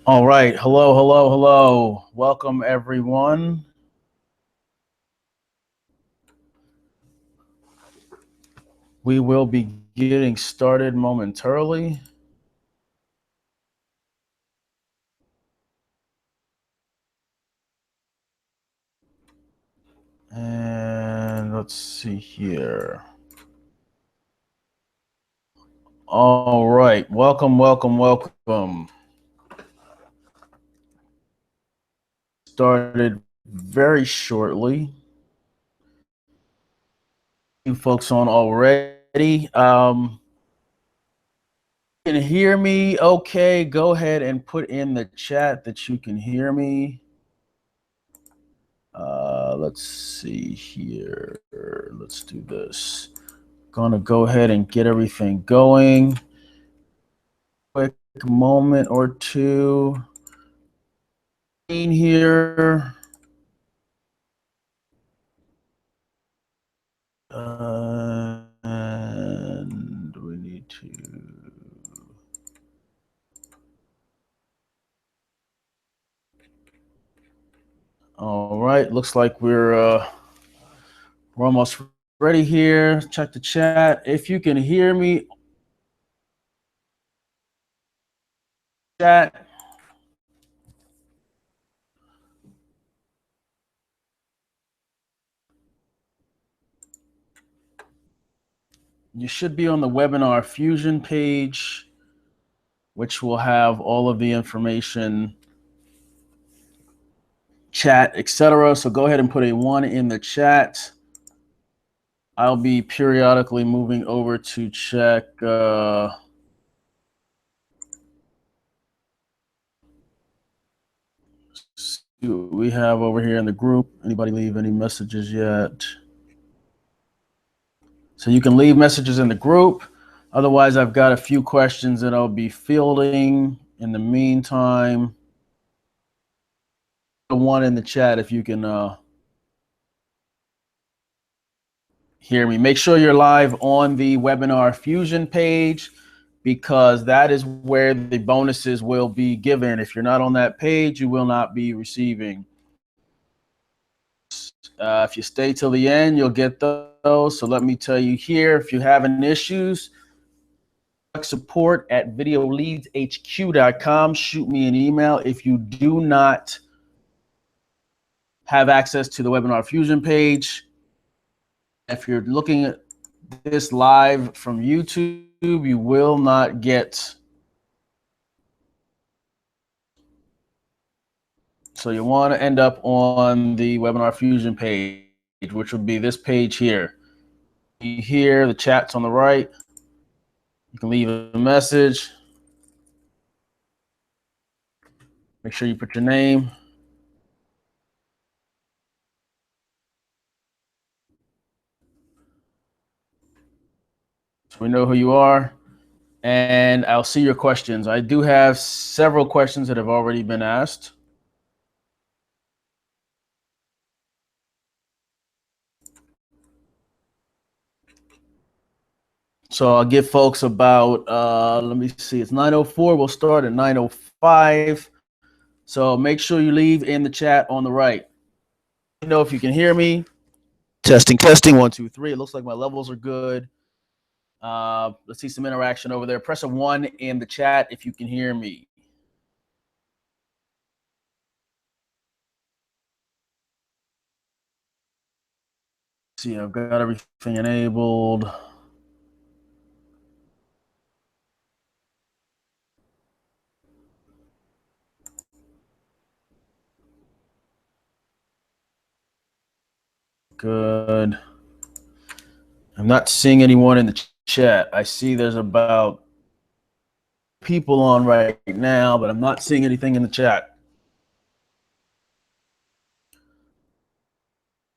All right. Hello, hello, hello. Welcome, everyone. We will be getting started momentarily. And let's see here. All right. Welcome, welcome, welcome. Started very shortly. You folks on already. Can hear me okay? Go ahead and put in the chat that you can hear me. Let's see here. Let's do this. Gonna go ahead and get everything going. Quick moment or two. In here. And we need to. All right, looks like we're almost ready here. Check the chat. If you can hear me, chat. You should be on the Webinar Fusion page, which will have all of the information, chat, etc. So go ahead and put a 1 in the chat. I'll be periodically moving over to check see what we have over here in the group. Anybody leave any messages yet? So you can leave messages in the group. Otherwise, I've got a few questions that I'll be fielding in the meantime. The 1 in the chat if you can hear me. Make sure you're live on the Webinar Fusion page, because that is where the bonuses will be given. If you're not on that page, you will not be receiving. If you stay till the end, you'll get those. So let me tell you here, if you have any issues, support at videoleadshq.com. Shoot me an email. If you do not have access to the Webinar Fusion page, if you're looking at this live from YouTube, you will not get. So you want to end up on the Webinar Fusion page, which would be this page here. Here, the chat's on the right. You can leave a message. Make sure you put your name. So we know who you are. And I'll see your questions. I do have several questions that have already been asked. So I'll give folks about, let me see, it's 9:04. We'll start at 9:05. So make sure you leave in the chat on the right. Let me know if you can hear me. Testing, testing, 1, 2, 3. It looks like my levels are good. Let's see some interaction over there. Press a 1 in the chat if you can hear me. See, I've got everything enabled. Good. I'm not seeing anyone in the chat. I see there's about people on right now, but I'm not seeing anything in the chat.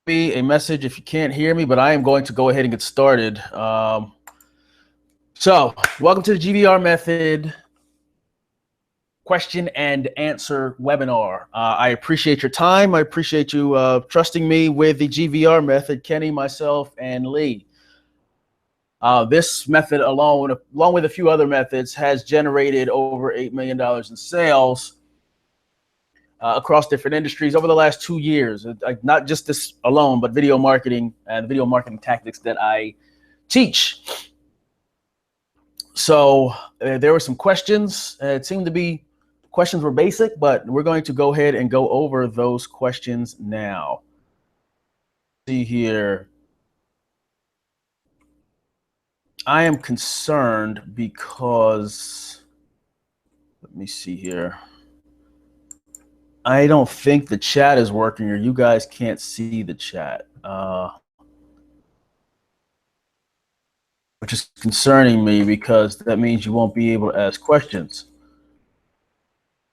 Me a message if you can't hear me, but I am going to go ahead and get started. So welcome to the GVR Method question and answer webinar. I appreciate your time. I appreciate you trusting me with the GVR method, Kenny, myself, and Lee. This method, along with a few other methods, has generated over $8 million in sales across different industries over the last 2 years. Not just this alone, but video marketing and video marketing tactics that I teach. So there were some questions. It seemed to be questions were basic, but we're going to go ahead and go over those questions now. See here. I am concerned because, let me see here. I don't think the chat is working, or you guys can't see the chat, which is concerning me because that means you won't be able to ask questions.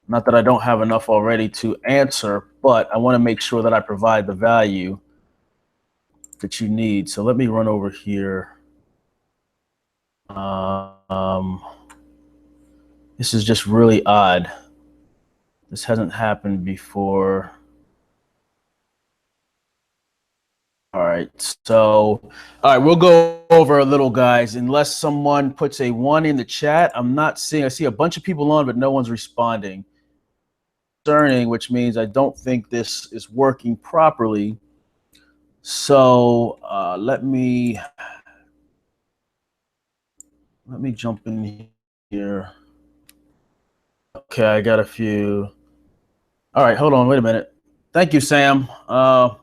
Not that I don't have enough already to answer, but I want to make sure that I provide the value that you need. So let me run over here. This is just really odd. This hasn't happened before. All right, so, all right, we'll go over a little, guys. Unless someone puts a 1 in the chat, I'm not seeing, I see a bunch of people on, but no one's responding. Concerning, which means I don't think this is working properly. So let me jump in here. Okay, I got a few. All right, hold on, wait a minute. Thank you, Sam. The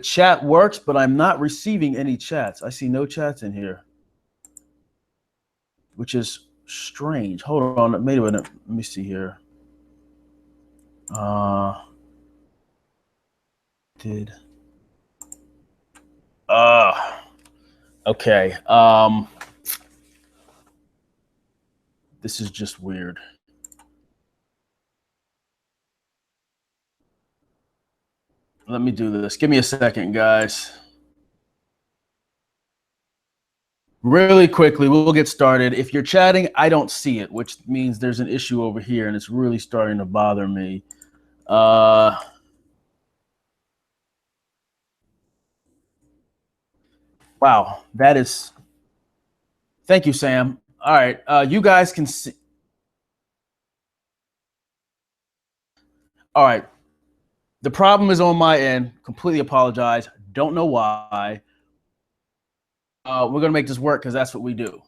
chat works, but I'm not receiving any chats. I see no chats in here, which is strange. Hold on, maybe let me see here. Okay. This is just weird. Let me do this. Give me a second, guys. Really quickly, we'll get started. If you're chatting, I don't see it, which means there's an issue over here, and it's really starting to bother me. Wow, that is. Thank you, Sam. All right, you guys can see. All right, the problem is on my end. Completely apologize. Don't know why. We're gonna make this work because that's what we do.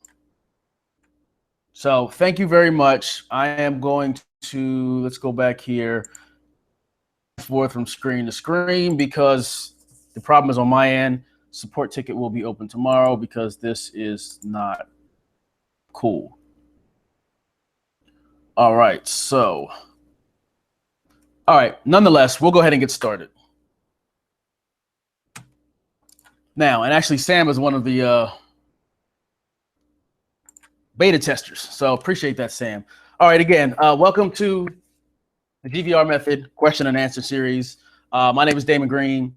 So thank you very much. I am going to, let's go back here, forth from screen to screen because the problem is on my end. Support ticket will be open tomorrow because this is not cool. All right, so, all right, nonetheless, we'll go ahead and get started. Now, and actually Sam is one of the beta testers, so appreciate that, Sam. All right, again, welcome to the GVR Method question and answer series. My name is Damon Green,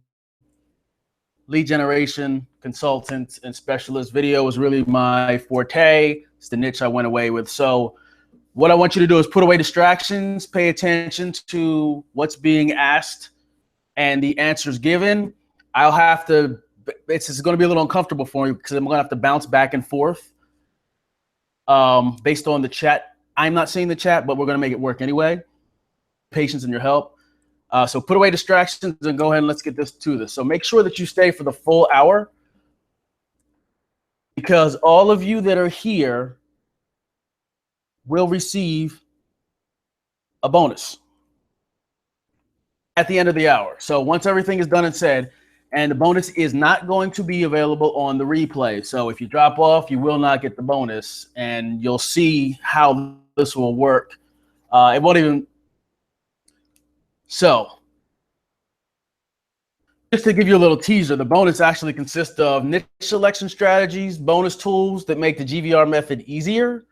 lead generation consultant and specialist. Video is really my forte. It's the niche I went away with. So what I want you to do is put away distractions, pay attention to what's being asked and the answers given. I'll have to, it's going to be a little uncomfortable for you because I'm going to have to bounce back and forth based on the chat. I'm not seeing the chat, but we're going to make it work anyway. Patience and your help. So put away distractions and go ahead and let's get to this. So make sure that you stay for the full hour because all of you that are here will receive a bonus at the end of the hour. So once everything is done and said, and the bonus is not going to be available on the replay. So if you drop off, you will not get the bonus, and you'll see how this will work. It won't even. So just to give you a little teaser, the bonus actually consists of niche selection strategies, bonus tools that make the GVR method easier.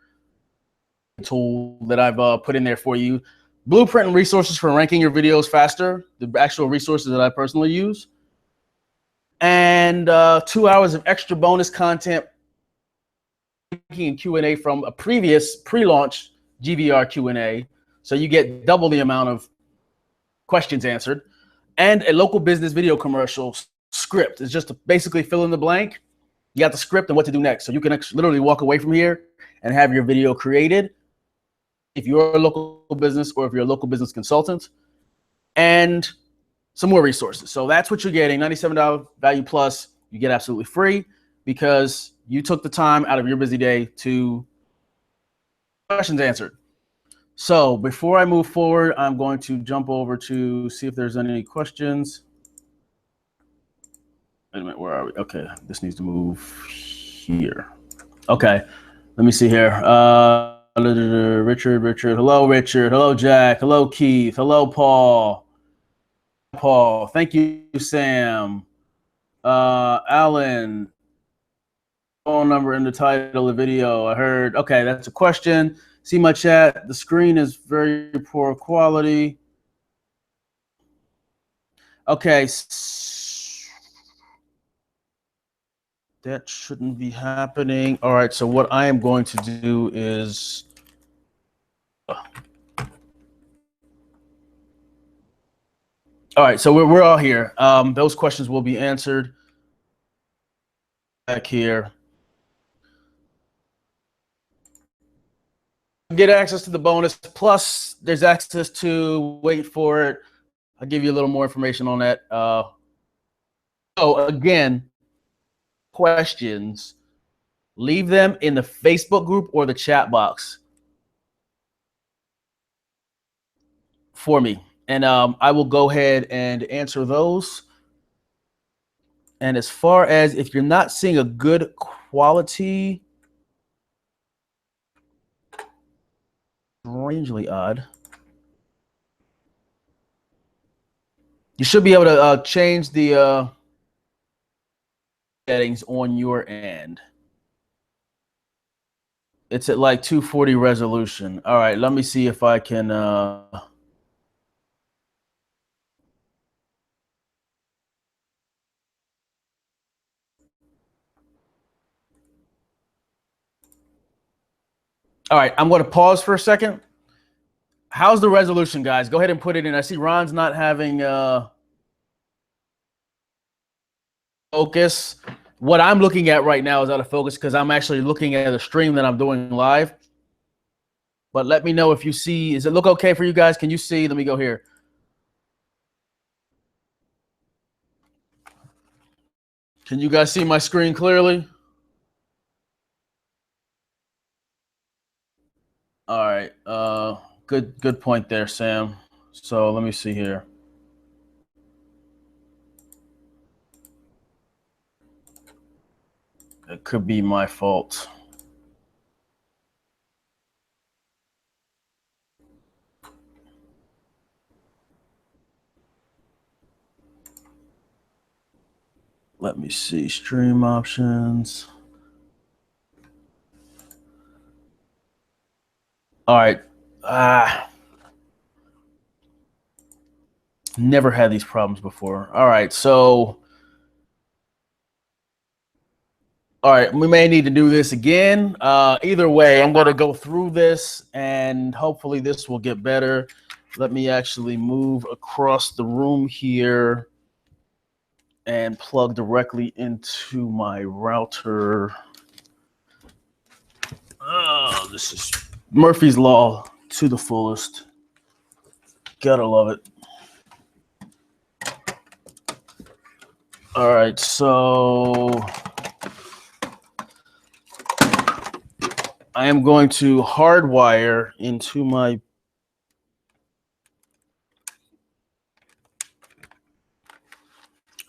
Tool that I've put in there for you. Blueprint and resources for ranking your videos faster, the actual resources that I personally use. And 2 hours of extra bonus content and Q&A from a previous pre-launch GVR Q&A. So you get double the amount of questions answered. And a local business video commercial script. It's just to basically fill in the blank. You got the script and what to do next. So you can literally walk away from here and have your video created if you're a local business or if you're a local business consultant, and some more resources. So that's what you're getting. $97 value plus. You get absolutely free because you took the time out of your busy day to questions answered. So before I move forward, I'm going to jump over to see if there's any questions. Wait a minute, where are we? Okay, this needs to move here. Okay, let me see here. Richard. Hello, Richard. Hello, Jack. Hello, Keith. Hello, Paul. Thank you, Sam. Alan. Phone number in the title of the video. I heard. Okay, that's a question. See my chat. The screen is very poor quality. Okay. That shouldn't be happening. All right, so what I am going to do is all right, so we're all here. Those questions will be answered back here. Get access to the bonus, plus there's access to, wait for it, I'll give you a little more information on that. So again, questions, leave them in the Facebook group or the chat box for me. And I will go ahead and answer those. And as far as if you're not seeing a good quality, strangely odd, you should be able to change the settings on your end. It's at like 240 resolution. All right, let me see if I can all right, I'm going to pause for a second. How's the resolution, guys? Go ahead and put it in. I see Ron's not having focus. What I'm looking at right now is out of focus because I'm actually looking at a stream that I'm doing live. But let me know if you see. Does it look okay for you guys? Can you see? Let me go here. Can you guys see my screen clearly? All right. Good point there, Sam. So let me see here. It could be my fault. Let me see. Stream options. All right. Never had these problems before. All right. So, all right. We may need to do this again. Either way, I'm going to go through this and hopefully this will get better. Let me actually move across the room here and plug directly into my router. Oh, this is Murphy's Law to the fullest. Gotta love it. All right, so I am going to hardwire into my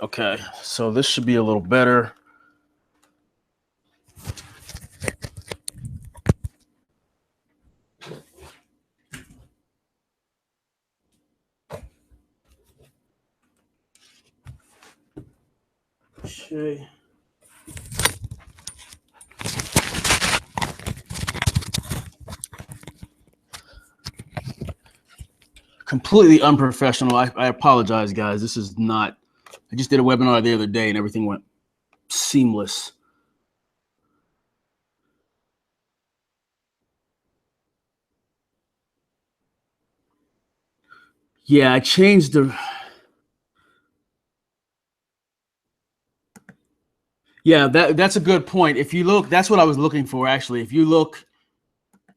okay, so this should be a little better. Okay. Completely unprofessional. I apologize, guys. This is not. I just did a webinar the other day and everything went seamless. Yeah, I changed the. Yeah, that's a good point. If you look, that's what I was looking for actually. If you look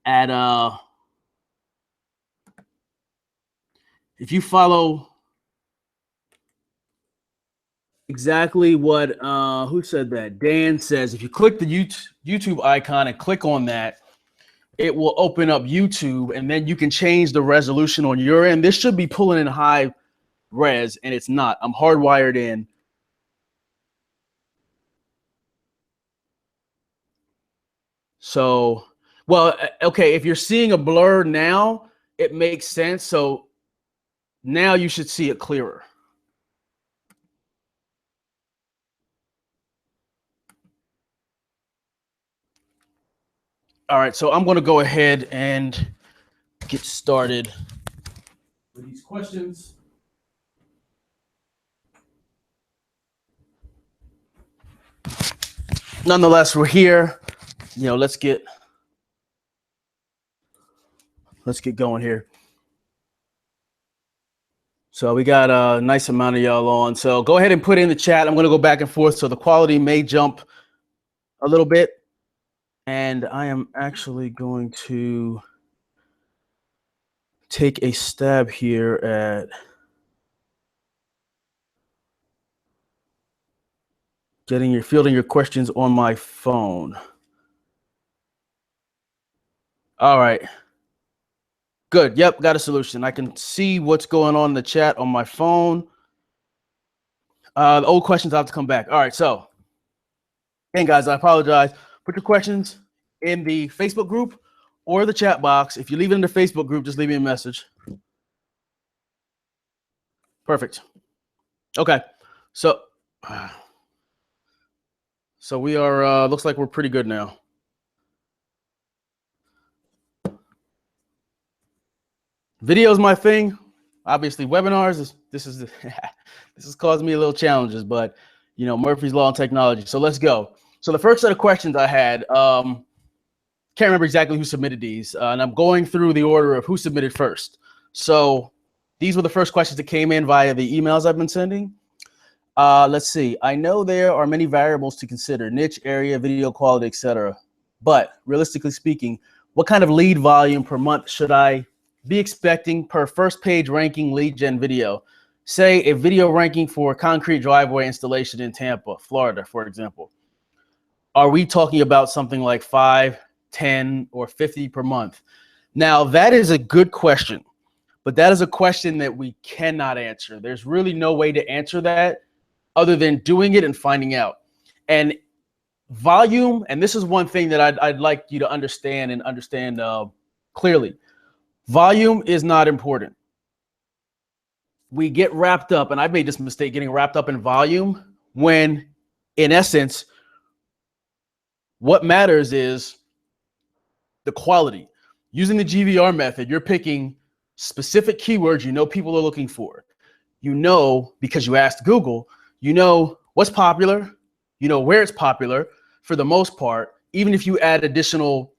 at if you follow exactly what who said that? Dan says if you click the YouTube icon and click on that, it will open up YouTube, and then you can change the resolution on your end. This should be pulling in high res, and it's not. I'm hardwired in. So, well, okay, if you're seeing a blur now, it makes sense. So now you should see it clearer. All right, so I'm going to go ahead and get started with these questions. Nonetheless, we're here. You know, let's get going here. So we got a nice amount of y'all on. So go ahead and put in the chat. I'm going to go back and forth, so the quality may jump a little bit. And I am actually going to take a stab here at fielding your questions on my phone. All right. Good. Yep, got a solution. I can see what's going on in the chat on my phone. The old questions have to come back. All right, so, again, guys, I apologize. Put your questions in the Facebook group or the chat box. If you leave it in the Facebook group, just leave me a message. Perfect. Okay, so we are, looks like we're pretty good now. Video is my thing. Obviously, webinars, this is causing me a little challenges, but, you know, Murphy's Law and technology. So let's go. So the first set of questions I had, can't remember exactly who submitted these, and I'm going through the order of who submitted first. So these were the first questions that came in via the emails I've been sending. Let's see. I know there are many variables to consider: niche, area, video quality, etc. But realistically speaking, what kind of lead volume per month should I be expecting per first page ranking lead gen video? Say a video ranking for concrete driveway installation in Tampa, Florida, for example. Are we talking about something like 5, 10, or 50 per month? Now, that is a good question, but that is a question that we cannot answer. There's really no way to answer that other than doing it and finding out. And volume, and this is one thing that I'd like you to understand and understand clearly. Volume is not important. We get wrapped up, and I made this mistake, getting wrapped up in volume, when in essence, what matters is the quality. Using the GVR method, you're picking specific keywords you know people are looking for. You know, because you asked Google, you know what's popular, you know where it's popular for the most part. Even if you add additional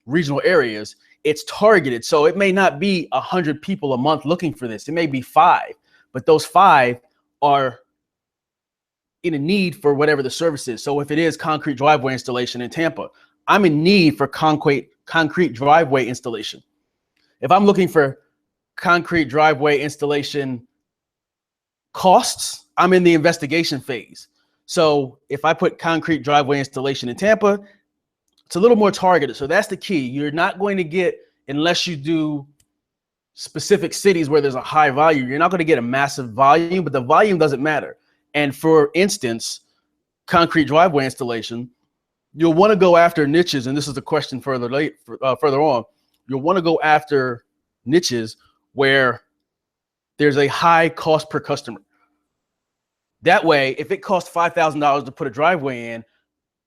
regional areas, it's targeted. So it may not be 100 people a month looking for this. It may be 5, but those 5 are in a need for whatever the service is. So if it is concrete driveway installation in Tampa, I'm in need for concrete driveway installation. If I'm looking for concrete driveway installation costs, I'm in the investigation phase. So if I put concrete driveway installation in Tampa, it's a little more targeted. So that's the key. You're not going to get, unless you do specific cities where there's a high volume, you're not going to get a massive volume, but the volume doesn't matter. And for instance, concrete driveway installation, you'll want to go after niches. And this is a question further on. You'll want to go after niches where there's a high cost per customer. That way, if it costs $5,000 to put a driveway in,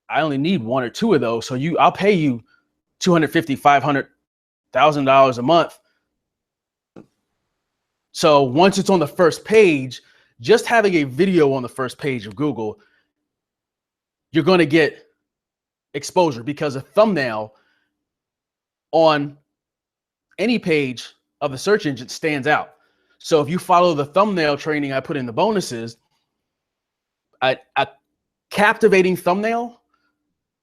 I only need 1 or 2 of those. So I'll pay you $250,000, $500,000 a month. So once it's on the first page, just having a video on the first page of Google, you're going to get exposure, because a thumbnail on any page of the search engine stands out. So if you follow the thumbnail training I put in the bonuses, a captivating thumbnail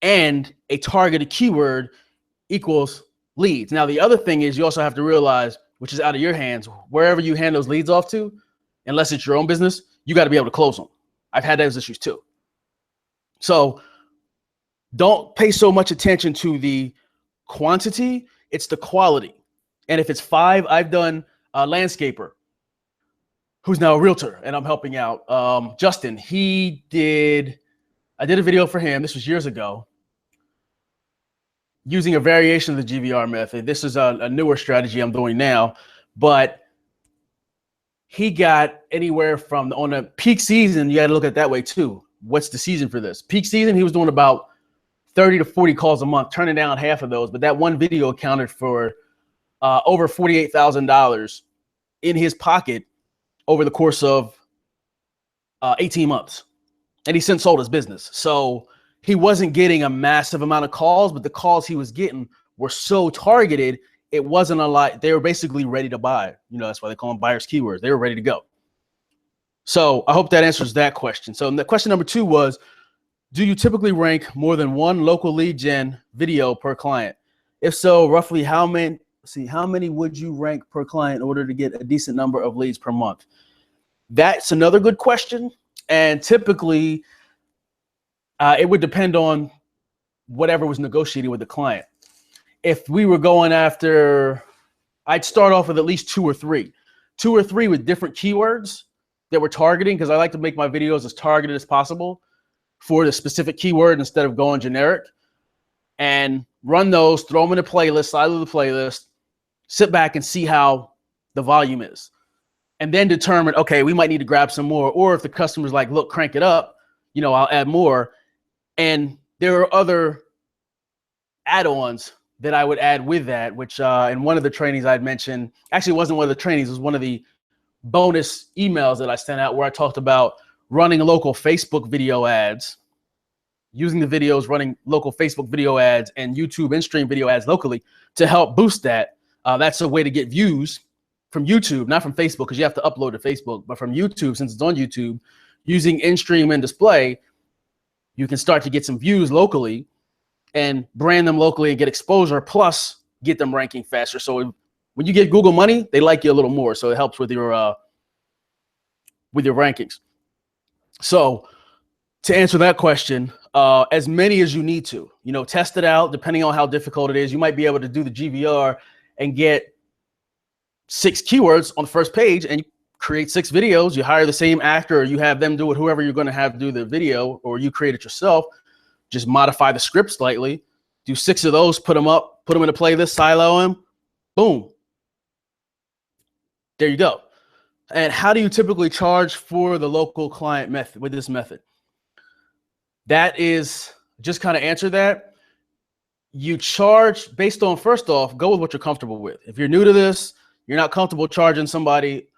and a targeted keyword equals leads. Now, the other thing is you also have to realize which is out of your hands, wherever you hand those leads off to, unless it's your own business, you got to be able to close them. I've had those issues too. So don't pay so much attention to the quantity, it's the quality. And if it's 5, I've done a landscaper who's now a realtor and I'm helping out. Justin, I did a video for him. This was years ago, using a variation of the GVR method. This is a newer strategy I'm doing now, but he got anywhere from, on a peak season, you got to look at it that way too. What's the season for this? Peak season, he was doing about 30 to 40 calls a month, turning down half of those. But that one video accounted for over $48,000 in his pocket over the course of 18 months. And he since sold his business. So he wasn't getting a massive amount of calls, but the calls he was getting were so targeted, it wasn't a lot. They were basically ready to buy. You know, that's why they call them buyers keywords. They were ready to go. So I hope that answers that question. So the question number 2 was, do you typically rank more than one local lead gen video per client? If so, roughly how many would you rank per client in order to get a decent number of leads per month? That's another good question. And typically, it would depend on whatever was negotiated with the client. If we were going after, I'd start off with at least 2 or 3 with different keywords that we're targeting, because I like to make my videos as targeted as possible for the specific keyword instead of going generic, and run those, throw them in a playlist, side of the playlist, sit back and see how the volume is. And then determine, okay, we might need to grab some more. Or if the customer's like, look, crank it up, you know, I'll add more. And there are other add-ons that I would add with that, which in one of the trainings I'd mentioned, actually it wasn't one of the trainings, it was one of the bonus emails that I sent out where I talked about running local Facebook video ads, using the videos, running local Facebook video ads and YouTube in-stream video ads locally to help boost that. That's a way to get views from YouTube, not from Facebook, because you have to upload to Facebook, but from YouTube, since it's on YouTube, using in-stream and display, you can start to get some views locally and brand them locally and get exposure, plus get them ranking faster. So when you get Google money, they like you a little more. So it helps with your rankings. So to answer that question, as many as you need to, you know, test it out. Depending on how difficult it is, you might be able to do the GVR and get 6 keywords on the first page, and you create 6 videos. You hire the same actor, or you have them do it, whoever you're going to have do the video, or you create it yourself. Just modify the script slightly, do 6 of those, put them up, put them in a playlist, silo them, boom. There you go. And how do you typically charge for the local client method with this method? That is, just kind of answer that. You charge based on, first off, go with what you're comfortable with. If you're new to this, you're not comfortable charging somebody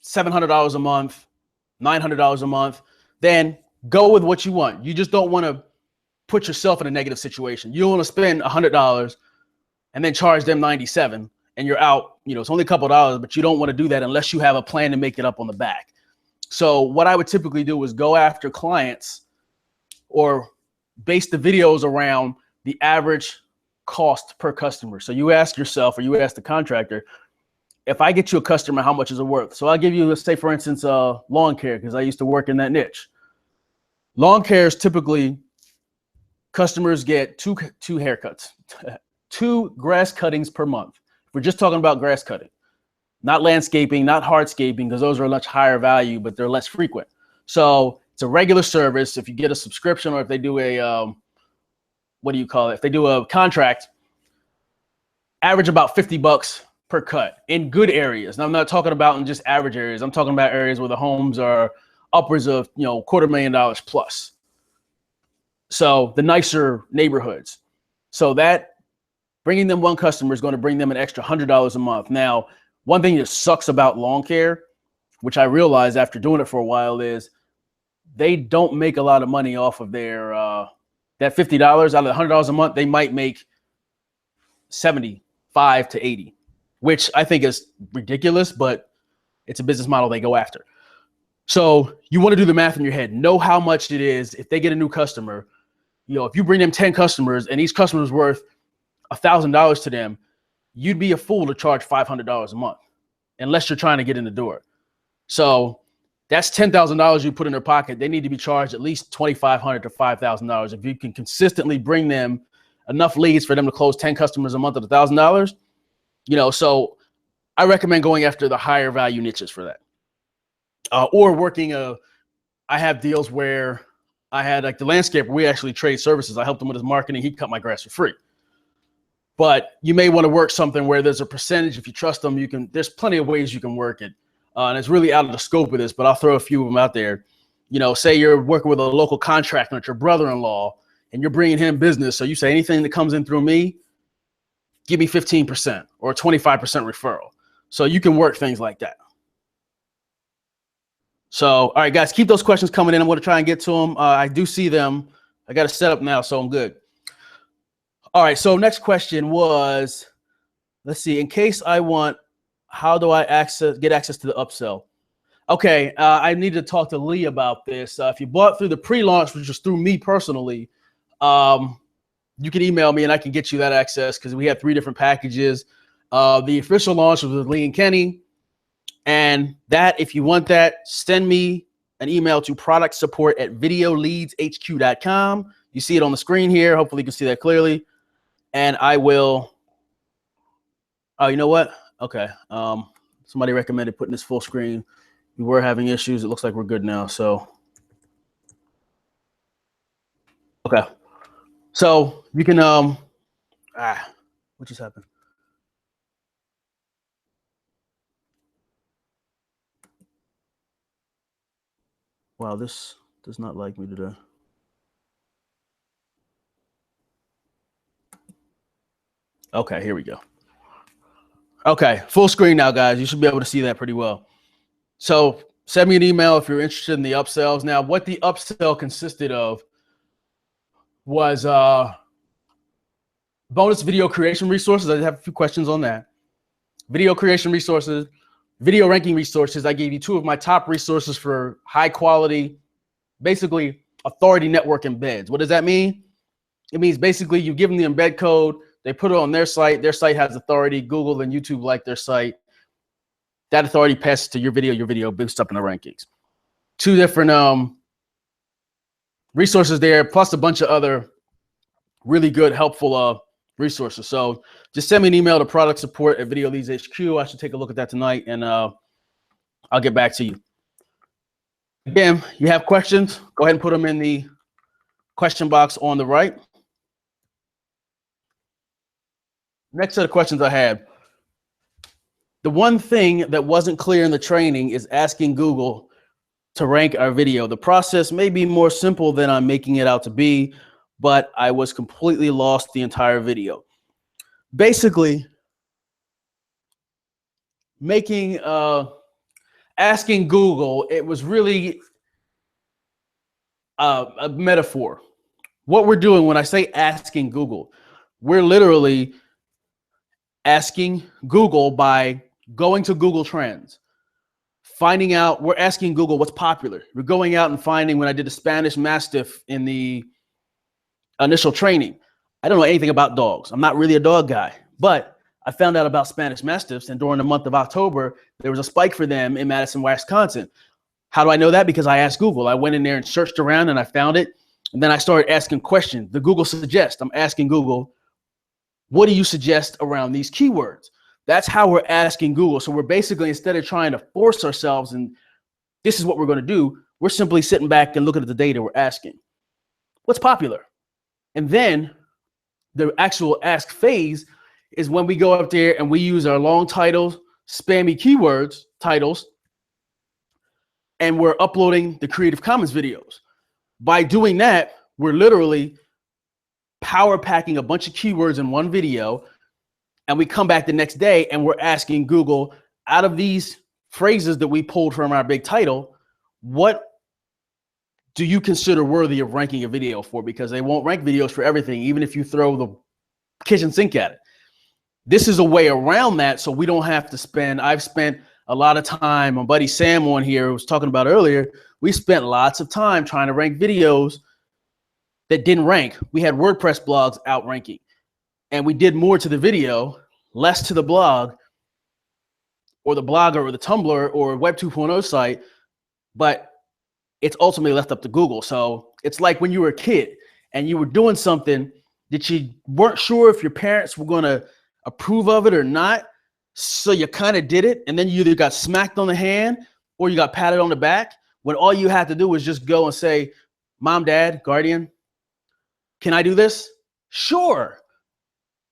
$700 a month, $900 a month, then go with what you want. You just don't want to put yourself in a negative situation. You don't want to spend $100 and then charge them $97 and you're out. You know, it's only a couple of dollars, but you don't want to do that unless you have a plan to make it up on the back. So what I would typically do is go after clients or base the videos around the average cost per customer. So you ask yourself, or you ask the contractor, if I get you a customer, how much is it worth? So I'll give you, let's say, for instance, lawn care, because I used to work in that niche. Lawn care is typically customers get two haircuts, 2 grass cuttings per month. We're just talking about grass cutting, not landscaping, not hardscaping, because those are much higher value, but they're less frequent. So it's a regular service. If you get a subscription, or if they do a, what do you call it? If they do a contract, average about $50 per cut in good areas. Now, I'm not talking about in just average areas. I'm talking about areas where the homes are upwards of, you know, $250,000 plus. So the nicer neighborhoods. So that bringing them one customer is going to bring them an extra $100 a month. Now, one thing that sucks about lawn care, which I realized after doing it for a while, is they don't make a lot of money off of their that $50 out of the $100 a month. They might make 75 to 80, which I think is ridiculous, but it's a business model they go after. So you want to do the math in your head, know how much it is. If they get a new customer, you know, if you bring them 10 customers and each customer is worth $1,000 to them, you'd be a fool to charge $500 a month unless you're trying to get in the door. So that's $10,000 you put in their pocket. They need to be charged at least $2,500 to $5,000. If you can consistently bring them enough leads for them to close 10 customers a month at $1,000, you know, so I recommend going after the higher value niches for that. Or working I have deals where I had like the landscaper, we actually trade services. I helped him with his marketing. He cut my grass for free. But you may want to work something where there's a percentage. If you trust them, there's plenty of ways you can work it. And it's really out of the scope of this, but I'll throw a few of them out there. You know, say you're working with a local contractor, it's your brother-in-law, and you're bringing him business. So you say anything that comes in through me, give me 15% or 25% referral. So you can work things like that. So, all right, guys, keep those questions coming in. I'm going to try and get to them. I do see them. I got to set up now, so I'm good. All right, so next question was, let's see, in case I want, how do I get access to the upsell? Okay, I need to talk to Lee about this. If you bought through the pre-launch, which was through me personally, you can email me and I can get you that access because we have 3 different packages. The official launch was with Lee and Kenny. And that, if you want that, send me an email to productsupport@videoleadshq.com. You see it on the screen here. Hopefully you can see that clearly. And I will, oh, you know what? Okay. Somebody recommended putting this full screen. We were having issues. It looks like we're good now. So, okay. So you can, what just happened? Wow, this does not like me today. Okay, here we go. Okay, full screen now, guys. You should be able to see that pretty well. So send me an email if you're interested in the upsells. Now, what the upsell consisted of was bonus video creation resources. I have a few questions on that. Video creation resources, video ranking resources. I gave you 2 of my top resources for high quality, basically authority network embeds. What does that mean? It means basically you give them the embed code, they put it on their site has authority, Google and YouTube like their site. That authority passes to your video boosts up in the rankings. 2 different resources there, plus a bunch of other really good, helpful resources. So just send me an email to productsupport@videoleadshq. I should take a look at that tonight, and I'll get back to you. Again, you have questions, go ahead and put them in the question box on the right. Next set of questions I had. The one thing that wasn't clear in the training is asking Google to rank our video. The process may be more simple than I'm making it out to be, but I was completely lost the entire video. Basically, asking Google, it was really a metaphor. What we're doing when I say asking Google, we're literally asking Google by going to Google Trends, finding out, we're asking Google what's popular. We're going out and finding, when I did the Spanish Mastiff in the initial training, I don't know anything about dogs. I'm not really a dog guy, but I found out about Spanish Mastiffs, and during the month of October, there was a spike for them in Madison, Wisconsin. How do I know that? Because I asked Google. I went in there and searched around and I found it. And then I started asking questions. The Google suggest, I'm asking Google, what do you suggest around these keywords? That's how we're asking Google. So we're basically, instead of trying to force ourselves and this is what we're going to do, we're simply sitting back and looking at the data. We're asking, what's popular? And then the actual ask phase is when we go up there and we use our long titles, spammy keywords, titles, and we're uploading the Creative Commons videos. By doing that, we're literally power packing a bunch of keywords in one video, and we come back the next day and we're asking Google, out of these phrases that we pulled from our big title, what do you consider worthy of ranking a video for? Because they won't rank videos for everything, even if you throw the kitchen sink at it. This is a way around that, so we don't have to spend, I've spent a lot of time, my buddy Sam on here was talking about earlier, we spent lots of time trying to rank videos that didn't rank. We had WordPress blogs outranking, and we did more to the video less to the blog or the blogger or the Tumblr or Web 2.0 site, but it's ultimately left up to Google. So it's like when you were a kid and you were doing something that you weren't sure if your parents were going to approve of it or not. So you kind of did it, and then you either got smacked on the hand or you got patted on the back, when all you had to do was just go and say, Mom, Dad, guardian, can I do this? Sure.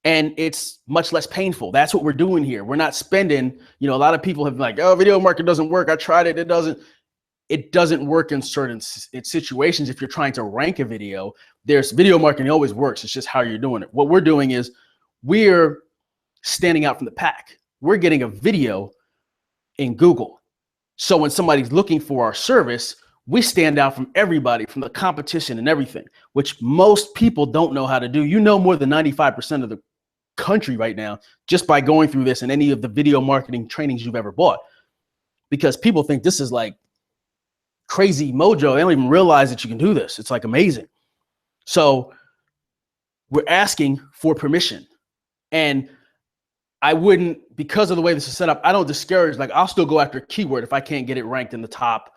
And it's much less painful. That's what we're doing here. We're not spending, a lot of people have been like, oh, video marketing doesn't work. I tried it. It doesn't work in certain situations. If you're trying to rank a video, there's video marketing always works. It's just how you're doing it. What we're doing is we're standing out from the pack. We're getting a video in Google. So when somebody's looking for our service, we stand out from everybody, from the competition and everything, which most people don't know how to do. More than 95% of the country right now just by going through this and any of the video marketing trainings you've ever bought, because people think this is like crazy mojo. They don't even realize that you can do this. It's like amazing. So we're asking for permission, and I wouldn't, because of the way this is set up, I don't discourage, like I'll still go after a keyword if I can't get it ranked in the top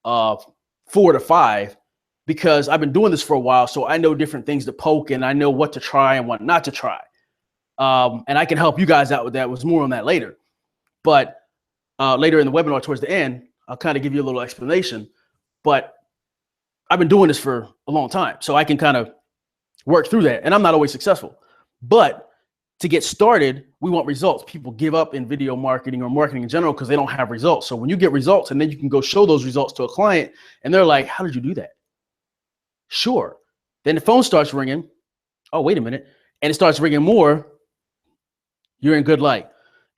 4 to 5, because I've been doing this for a while. So I know different things to poke, and I know what to try and what not to try. And I can help you guys out with that. Was more on that later. But later in the webinar towards the end, I'll kind of give you a little explanation. But I've been doing this for a long time, so I can kind of work through that. And I'm not always successful. But to get started, we want results. People give up in video marketing or marketing in general because they don't have results. So when you get results, and then you can go show those results to a client, and they're like, how did you do that? Sure. Then the phone starts ringing. Oh, wait a minute. And it starts ringing more. You're in good light.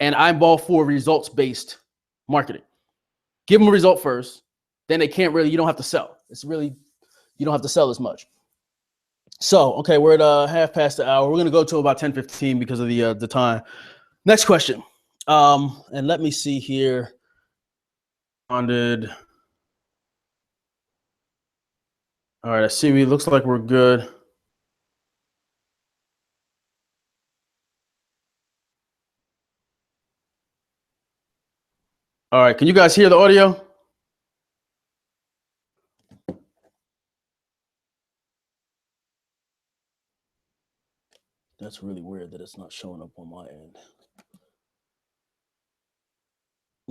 And I'm all for results-based marketing. Give them a result first. Then they can't really, you don't have to sell. You don't have to sell as much. So, okay, we're at half past the hour. We're going to go to about 10:15 because of the time. Next question. And let me see here. All right, I see. It looks like we're good. All right, can you guys hear the audio? That's really weird that it's not showing up on my end.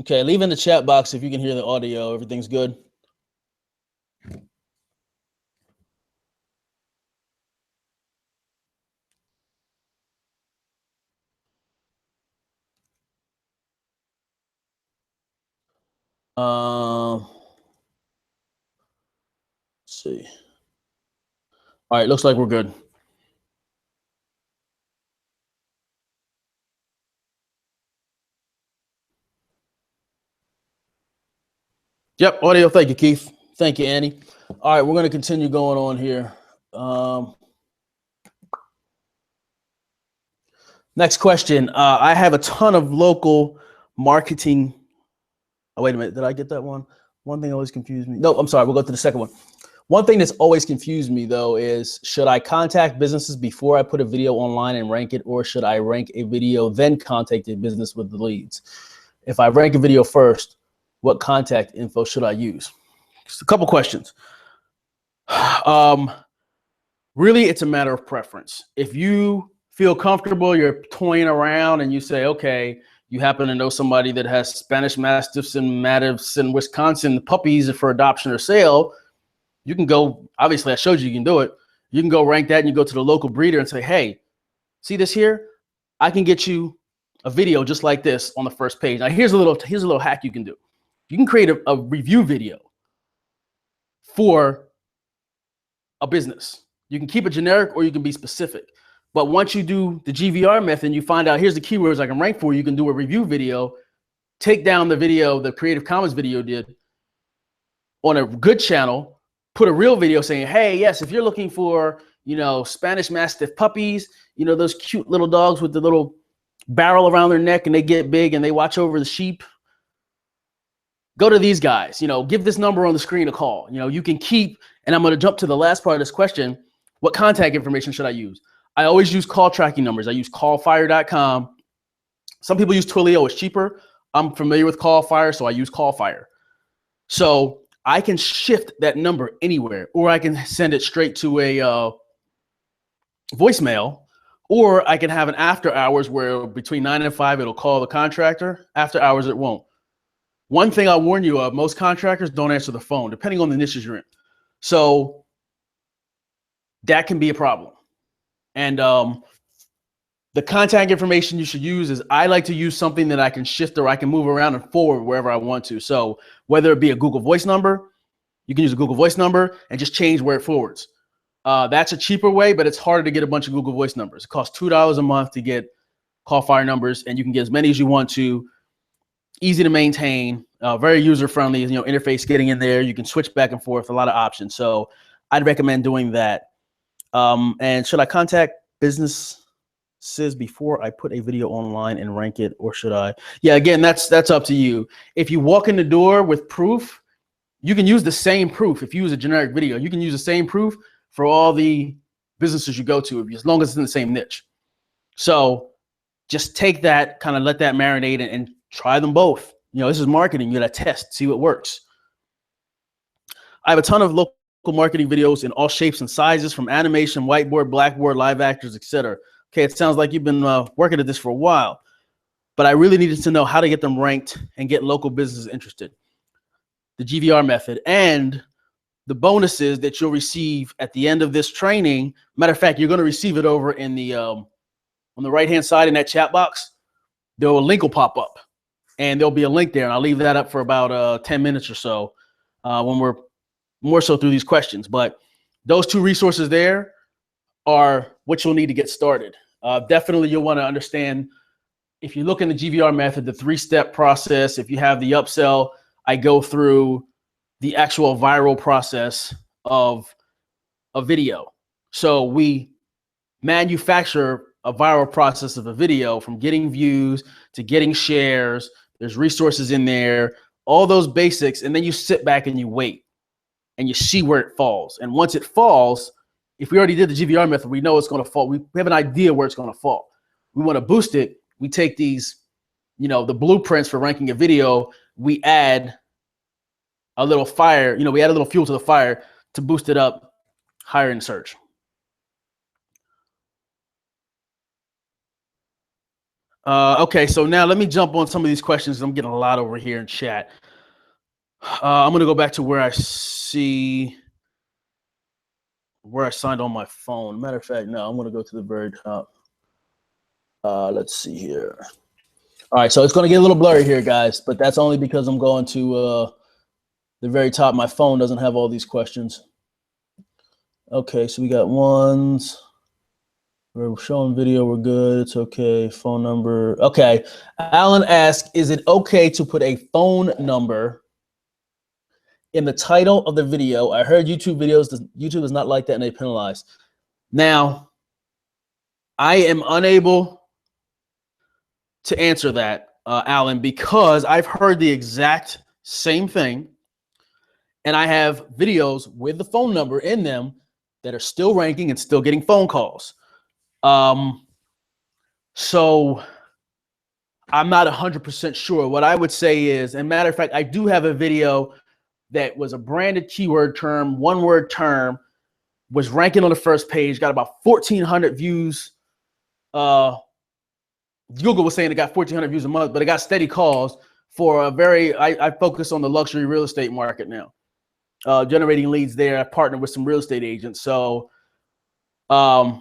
Okay, leave in the chat box if you can hear the audio. Everything's good. Let's see. All right, looks like we're good. Yep, audio. Thank you, Keith. Thank you, Annie. All right, we're going to continue going on here. Next question. I have a ton of local marketing. Oh, wait a minute. Did I get that one? One thing always confused me. No, I'm sorry. We'll go to the second one. One thing that's always confused me, though, is should I contact businesses before I put a video online and rank it, or should I rank a video, then contact a business with the leads? If I rank a video first, what contact info should I use? Just a couple questions. Really, it's a matter of preference. If you feel comfortable, you're toying around and you say, okay, you happen to know somebody that has Spanish Mastiffs and Mastiffs in Wisconsin, puppies for adoption or sale, you can go, obviously I showed you can do it. You can go rank that and you go to the local breeder and say, hey, see this here? I can get you a video just like this on the first page. Now here's a little hack you can do. You can create a review video for a business. You can keep it generic or you can be specific. But once you do the GVR method and you find out here's the keywords I can rank for, you can do a review video, take down the video, the Creative Commons video did on a good channel, put a real video saying, hey, yes, if you're looking for, Spanish Mastiff puppies, those cute little dogs with the little barrel around their neck and they get big and they watch over the sheep, go to these guys, give this number on the screen a call. You can keep, and I'm going to jump to the last part of this question. What contact information should I use? I always use call tracking numbers. I use callfire.com. Some people use Twilio, it's cheaper. I'm familiar with Callfire, so I use Callfire. So I can shift that number anywhere, or I can send it straight to a voicemail, or I can have an after hours where between 9 and 5, it'll call the contractor. After hours, it won't. One thing I'll warn you of, most contractors don't answer the phone, depending on the niches you're in. So that can be a problem. And the contact information you should use is, I like to use something that I can shift or I can move around and forward wherever I want to. So whether it be a Google Voice number, you can use a Google Voice number and just change where it forwards. That's a cheaper way, but it's harder to get a bunch of Google Voice numbers. It costs $2 a month to get Callfire numbers, and you can get as many as you want to. Easy to maintain, very user-friendly, interface getting in there. You can switch back and forth, a lot of options. So I'd recommend doing that. And should I contact businesses before I put a video online and rank it, or should I? Yeah, again, that's up to you. If you walk in the door with proof, you can use the same proof. If you use a generic video, you can use the same proof for all the businesses you go to, as long as it's in the same niche. So just take that, kind of let that marinate and try them both. This is marketing. You got to test, see what works. I have a ton of local marketing videos in all shapes and sizes, from animation, whiteboard, blackboard, live actors, etc. Okay, it sounds like you've been working at this for a while, but I really needed to know how to get them ranked and get local businesses interested. The GVR method and the bonuses that you'll receive at the end of this training. Matter of fact, you're going to receive it over in the on the right-hand side in that chat box. A link will pop up, and there'll be a link there, and I'll leave that up for about 10 minutes or so when we're more so through these questions. But those two resources there are what you'll need to get started. Definitely you'll want to understand, if you look in the GVR method, the 3-step process. If you have the upsell, I go through the actual viral process of a video. So we manufacture a viral process of a video, from getting views to getting shares. There's resources in there, all those basics. And then you sit back and you wait and you see where it falls. And once it falls, if we already did the GVR method, we know it's going to fall. We have an idea where it's going to fall. We want to boost it. We take these, the blueprints for ranking a video. We add a little fire, we add a little fuel to the fire to boost it up higher in search. Okay, so now let me jump on some of these questions. I'm getting a lot over here in chat. I'm going to go back to where I see where I signed on my phone. Matter of fact, no, I'm going to go to the very top. Let's see here. All right, so it's going to get a little blurry here, guys, but that's only because I'm going to the very top. My phone doesn't have all these questions. Okay, so we got ones. We're showing video. We're good. It's okay. Phone number. Okay. Alan asked, is it okay to put a phone number in the title of the video? I heard YouTube is not like that and they penalize. Now, I am unable to answer that, Alan, because I've heard the exact same thing. And I have videos with the phone number in them that are still ranking and still getting phone calls. So I'm not 100% sure. What I would say is, and matter of fact, I do have a video that was a branded keyword term, one-word term, was ranking on the first page, got about 1,400 views. Google was saying it got 1,400 views a month, but it got steady calls for a very, I focus on the luxury real estate market now. Generating leads there. I partnered with some real estate agents. So getting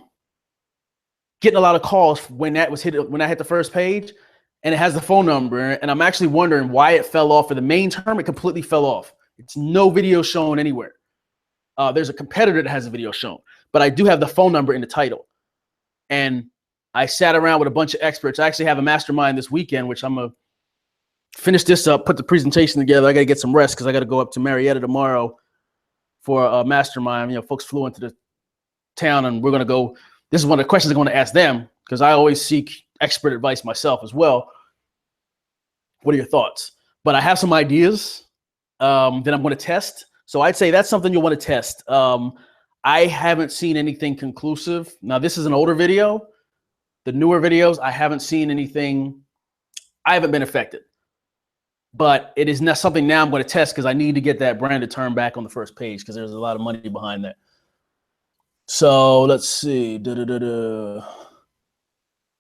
a lot of calls when I hit the first page, and it has the phone number. And I'm actually wondering why it fell off. For the main term, it completely fell off. It's no video shown anywhere. There's a competitor that has a video shown, but I do have the phone number in the title. And I sat around with a bunch of experts. I actually have a mastermind this weekend, which I'm going to finish this up, put the presentation together. I got to get some rest because I got to go up to Marietta tomorrow for a mastermind. Folks flew into the town, and we're going to go. This is one of the questions I'm going to ask them, because I always seek expert advice myself as well. What are your thoughts? But I have some ideas that I'm going to test. So I'd say that's something you'll want to test. I haven't seen anything conclusive. Now, this is an older video. The newer videos, I haven't seen anything I haven't been affected. But it is not something now I'm going to test because I need to get that brand to turn back on the first page because there's a lot of money behind that. So let's see.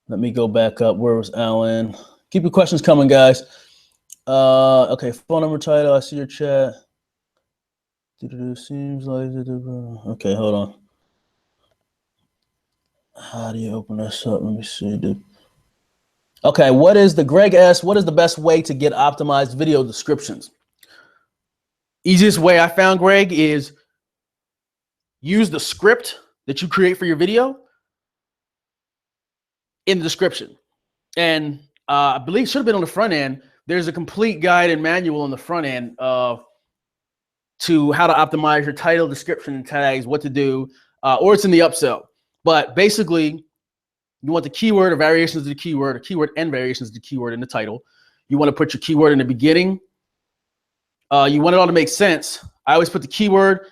Let me go back up. Where was Alan? Keep your questions coming, guys. Okay, phone number, title. I see your chat. Seems like okay. Hold on. How do you open this up? Let me see, dude. Okay, Greg asks, what is the best way to get optimized video descriptions? Easiest way I found, Greg, is use the script that you create for your video in the description. And I believe it should have been on the front end. There's a complete guide and manual on the front end to how to optimize your title, description, and tags, what to do, or it's in the upsell. But basically, you want the keyword or variations of the keyword, or keyword and variations of the keyword in the title. You want to put your keyword in the beginning. You want it all to make sense. I always put the keyword,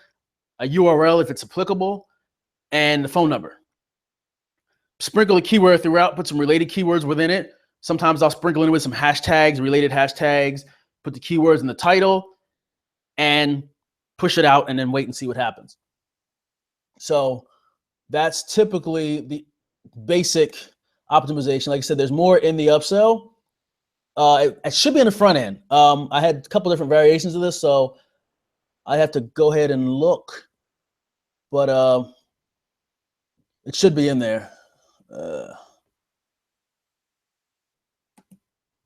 a URL if it's applicable, and the phone number. Sprinkle a keyword throughout, put some related keywords within it. Sometimes I'll sprinkle in with some hashtags, related hashtags, put the keywords in the title, and push it out and then wait and see what happens. So that's typically the basic optimization. Like I said, there's more in the upsell. It should be in the front end. I had a couple different variations of this, so I have to go ahead and look, but it should be in there.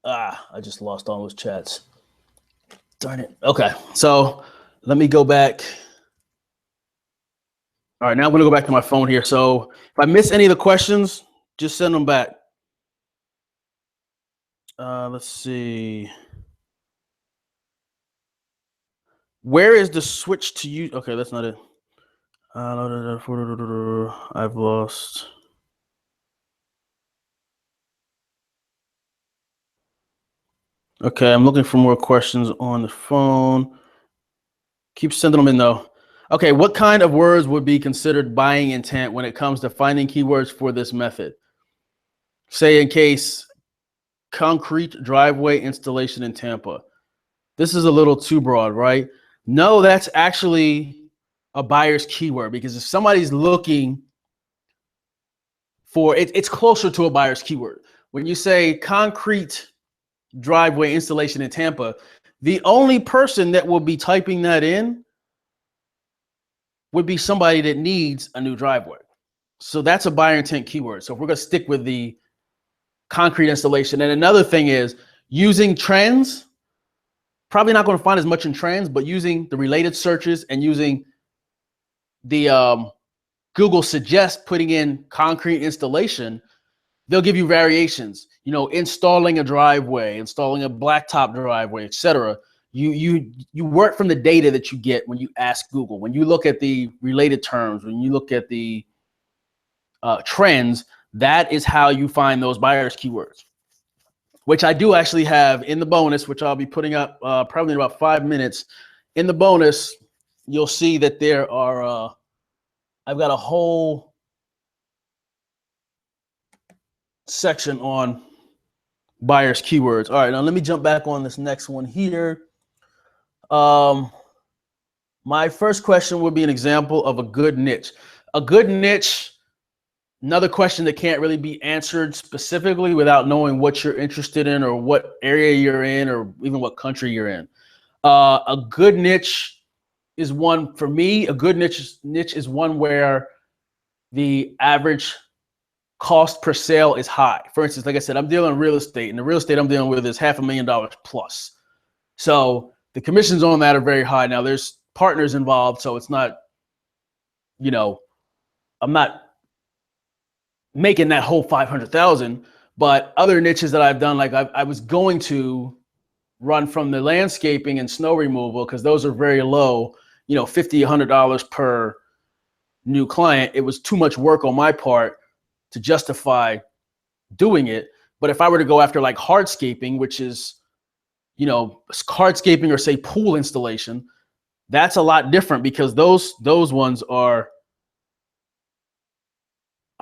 I just lost all those chats. Darn it. Okay, so let me go back. All right, now I'm going to go back to my phone here. So if I miss any of the questions, just send them back. Let's see. Where is the switch to you? Okay, that's not it. I've lost. Okay, I'm looking for more questions on the phone. Keep sending them in though. Okay, what kind of words would be considered buying intent when it comes to finding keywords for this method? Say in case concrete driveway installation in Tampa. This is a little too broad, right? No, that's actually a buyer's keyword, because if somebody's looking for it, it's closer to a buyer's keyword. When you say concrete driveway installation in Tampa, the only person that will be typing that in would be somebody that needs a new driveway. So that's a buyer intent keyword. So if we're going to stick with the concrete installation. And another thing is using trends, probably not going to find as much in trends, but using the related searches and using the Google Suggest, putting in concrete installation, they'll give you variations, you know, installing a driveway, installing a blacktop driveway, etc. You work from the data that you get when you ask Google. When you look at the related terms, when you look at the trends, that is how you find those buyers keywords, which I do actually have in the bonus, which I'll be putting up probably in about 5 minutes. In the bonus, you'll see that there are, I've got a whole section on buyers keywords. All right, now let me jump back on this next one here. My first question would be an example of a good niche. A good niche, another question that can't really be answered specifically without knowing what you're interested in or what area you're in or even what country you're in. A good niche is one, for me, a good niche is one where the average cost per sale is high. For instance, like I said, I'm dealing in real estate, and the real estate I'm dealing with is $500,000 plus. So the commissions on that are very high. Now there's partners involved, so it's not, you know, I'm not making that whole 500,000, but other niches that I've done, like I was going to run from the landscaping and snow removal, because those are very low, you know, $50, $100 per new client. It was too much work on my part to justify doing it. But if I were to go after like hardscaping, which is, you know, hardscaping or say pool installation, that's a lot different, because those ones are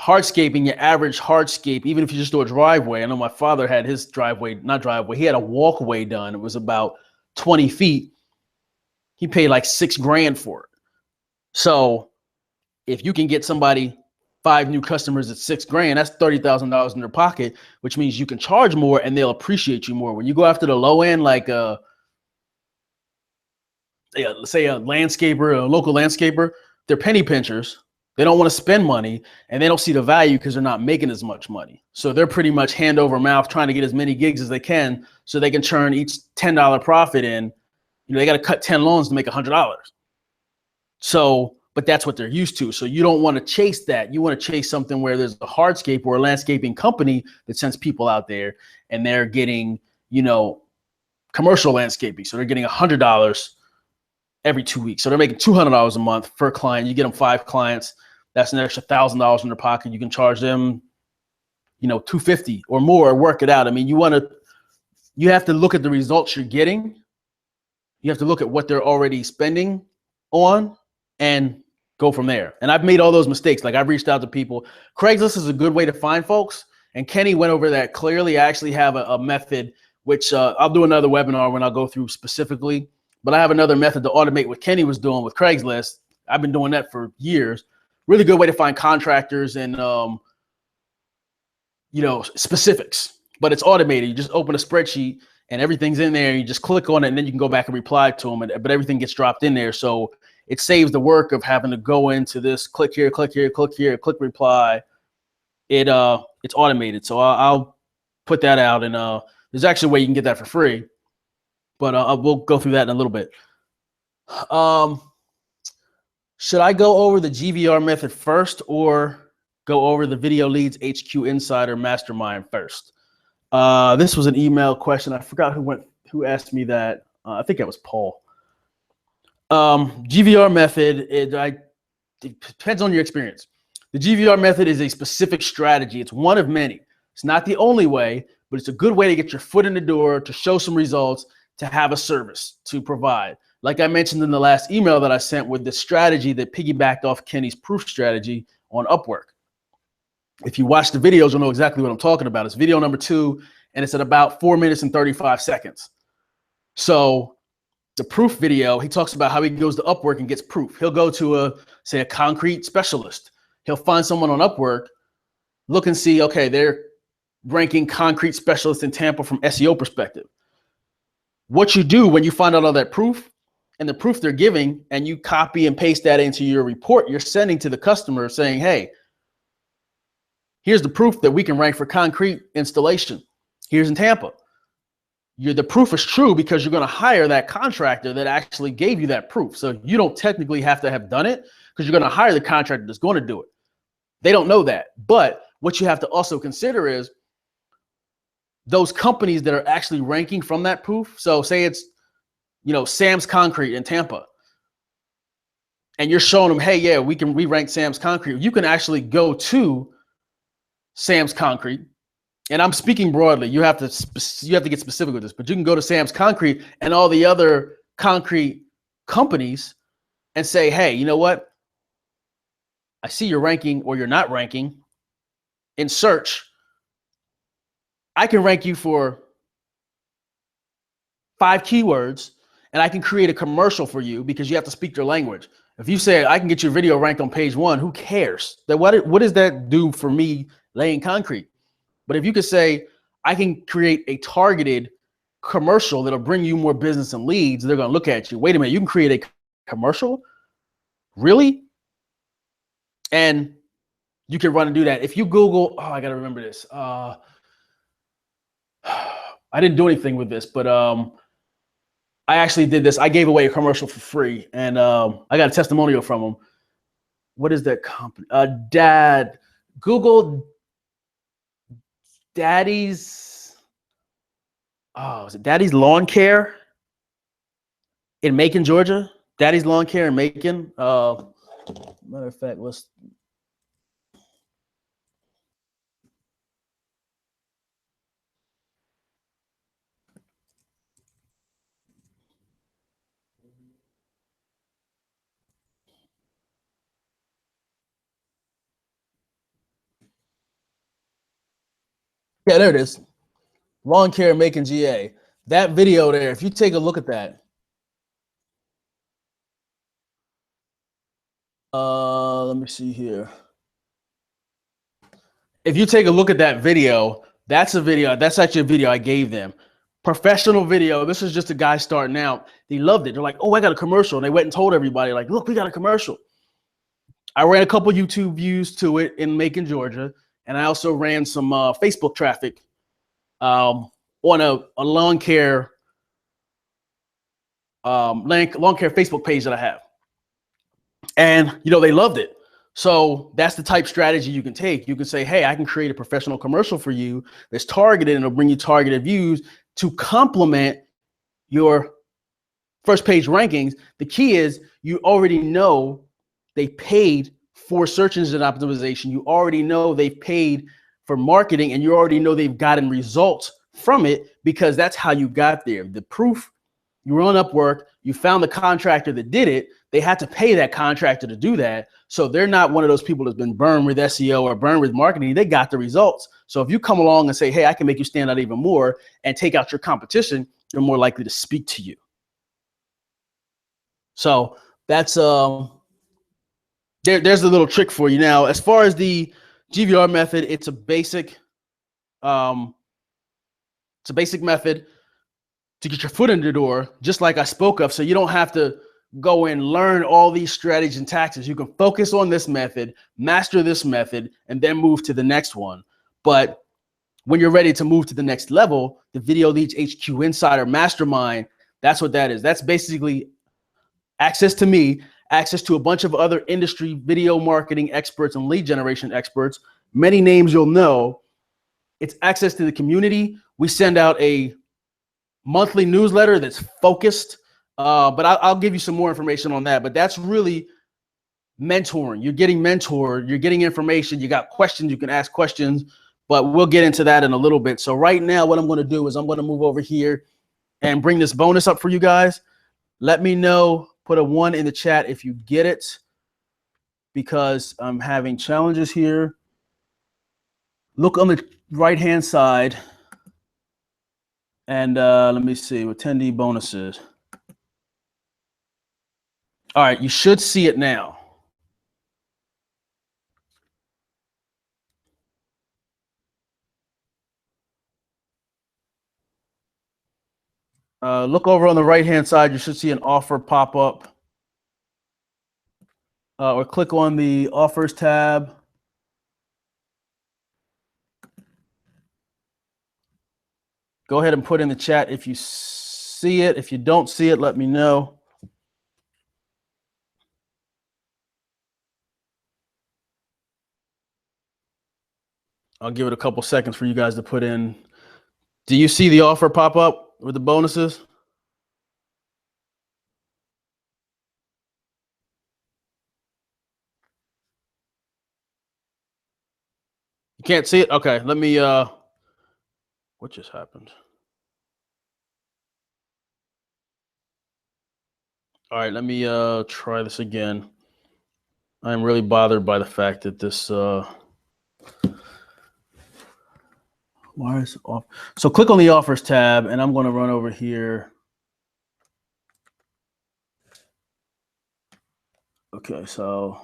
hardscaping, your average hardscape, even if you just do a driveway. I know my father had his driveway, not driveway, he had a walkway done. It was about 20 feet. He paid like $6,000 for it. So if you can get somebody 5 new customers at $6,000, that's $30,000 in their pocket, which means you can charge more and they'll appreciate you more. When you go after the low end, like say a landscaper, a local landscaper, they're penny pinchers. They don't want to spend money and they don't see the value because they're not making as much money. So they're pretty much hand over mouth trying to get as many gigs as they can so they can turn each $10 profit in. You know, they got to cut 10 loans to make $100. So, but that's what they're used to. So you don't want to chase that. You want to chase something where there's a hardscape or a landscaping company that sends people out there and they're getting, you know, commercial landscaping. So they're getting $100 every 2 weeks. So they're making $200 a month per client. You get them 5 clients. That's an extra $1,000 in their pocket. You can charge them, you know, $250 or more, work it out. I mean, you have to look at the results you're getting. You have to look at what they're already spending on and go from there. And I've made all those mistakes. Like I've reached out to people. Craigslist is a good way to find folks. And Kenny went over that clearly. I actually have a method, which I'll do another webinar when I'll go through specifically. But I have another method to automate what Kenny was doing with Craigslist. I've been doing that for years. Really good way to find contractors and, you know, specifics. But it's automated. You just open a spreadsheet and everything's in there. You just click on it and then you can go back and reply to them. But everything gets dropped in there. So it saves the work of having to go into this, click here, click here, click here, click reply. It's automated. So I'll put that out. And there's actually a way you can get that for free. But we'll go through that in a little bit. Should I go over the GVR method first or go over the Video Leads HQ Insider Mastermind first? This was an email question. I forgot who asked me that. I think it was Paul. GVR method, it depends on your experience. The GVR method is a specific strategy. It's one of many. It's not the only way, but it's a good way to get your foot in the door, to show some results, to have a service to provide. Like I mentioned in the last email that I sent with the strategy that piggybacked off Kenny's proof strategy on Upwork. If you watch the videos, you'll know exactly what I'm talking about. It's video number 2, and it's at about 4 minutes and 35 seconds. So the proof video, he talks about how he goes to Upwork and gets proof. He'll go to say a concrete specialist. He'll find someone on Upwork, look and see, okay, they're ranking concrete specialist in Tampa from SEO perspective. What you do when you find out all that proof and the proof they're giving, and you copy and paste that into your report, you're sending to the customer saying, hey, here's the proof that we can rank for concrete installation. Here's in Tampa. The proof is true because you're going to hire that contractor that actually gave you that proof. So you don't technically have to have done it because you're going to hire the contractor that's going to do it. They don't know that. But what you have to also consider is those companies that are actually ranking from that proof. So say it's, you know, Sam's Concrete in Tampa, and you're showing them, hey, yeah, we rank Sam's Concrete. You can actually go to Sam's Concrete, and I'm speaking broadly. You have to get specific with this, but you can go to Sam's Concrete and all the other concrete companies and say, hey, you know what? I see you're ranking or you're not ranking in search. I can rank you for 5 keywords, and I can create a commercial for you because you have to speak their language. If you say I can get your video ranked on page 1, who cares? What does that do for me laying concrete? But if you could say I can create a targeted commercial that'll bring you more business and leads, they're going to look at you. Wait a minute, you can create a commercial? Really? And you can run and do that. If you Google, I got to remember this. I didn't do anything with this, but I actually did this. I gave away a commercial for free, and I got a testimonial from him. What is that company? Google Daddy's, is it Daddy's Lawn Care in Macon, Georgia? Daddy's Lawn Care in Macon. Matter of fact, let's. Yeah, there it is. Lawn care making GA. That video there, if you take a look at that. Let me see here. If you take a look at that video, that's a video. That's actually a video I gave them. Professional video. This is just a guy starting out. They loved it. They're like, oh, I got a commercial. And they went and told everybody, like, look, we got a commercial. I ran a couple YouTube views to it in Macon, Georgia. And I also ran some Facebook traffic on a lawn care lawn care Facebook page that I have. And, you know, they loved it. So that's the type strategy you can take. You can say, hey, I can create a professional commercial for you that's targeted and it'll bring you targeted views to complement your first page rankings. The key is you already know they paid for search engine optimization. You already know they've paid for marketing and you already know they've gotten results from it because that's how you got there. The proof, you were on Upwork, you found the contractor that did it. They had to pay that contractor to do that. So they're not one of those people that's been burned with SEO or burned with marketing. They got the results. So if you come along and say, hey, I can make you stand out even more and take out your competition, they're more likely to speak to you. So that's there's a little trick for you. Now, as far as the GVR method, it's a basic method to get your foot in the door, just like I spoke of. So you don't have to go and learn all these strategies and tactics. You can focus on this method, master this method, and then move to the next one. But when you're ready to move to the next level, the Video Leads HQ Insider Mastermind, that's what that is. That's basically access to me, access to a bunch of other industry video marketing experts and lead generation experts, many names you'll know. It's access to the community. We send out a monthly newsletter that's focused, but I'll give you some more information on that. But that's really mentoring. You're getting mentored, you're getting information, you got questions, you can ask questions, but we'll get into that in a little bit. So right now, what I'm going to do is I'm going to move over here and bring this bonus up for you guys. Let me know, put a 1 in the chat if you get it, because I'm having challenges here. Look on the right-hand side. And let me see, attendee bonuses. All right, you should see it now. Look over on the right-hand side. You should see an offer pop up. Or click on the offers tab. Go ahead and put in the chat if you see it. If you don't see it, let me know. I'll give it a couple seconds for you guys to put in. Do you see the offer pop up with the bonuses? You can't see it? Okay, let me, what just happened? All right, let me try this again. I'm really bothered by the fact that this, why is it off? So click on the offers tab and I'm going to run over here. Okay, so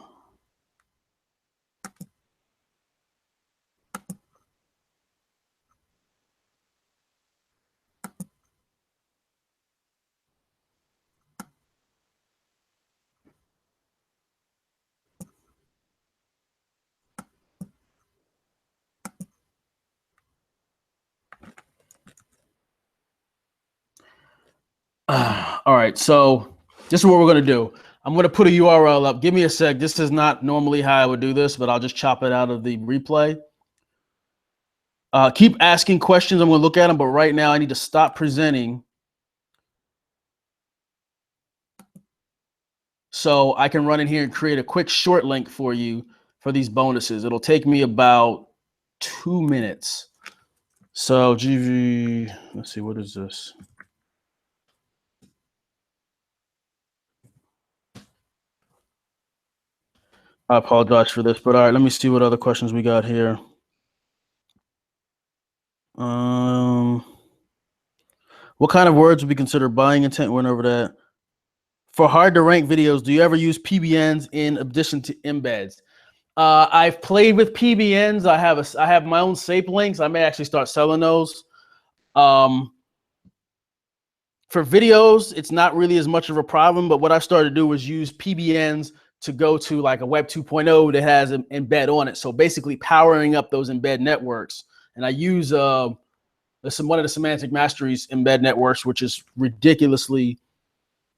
all right, so this is what we're going to do. I'm going to put a URL up. Give me a sec. This is not normally how I would do this, but I'll just chop it out of the replay. Keep asking questions. I'm going to look at them, but right now I need to stop presenting so I can run in here and create a quick short link for you for these bonuses. It'll take me about 2 minutes. So GV, let's see, what is this? I apologize for this, but all right, let me see what other questions we got here. What kind of words would be considered buying intent? Went over that. For hard to rank videos, do you ever use PBNs in addition to embeds? I've played with PBNs. I have my own SAP links. I may actually start selling those. For videos, it's not really as much of a problem, but what I started to do was use PBNs to go to like a Web 2.0 that has an embed on it. So basically powering up those embed networks. And I use one of the Semantic Masteries embed networks, which is ridiculously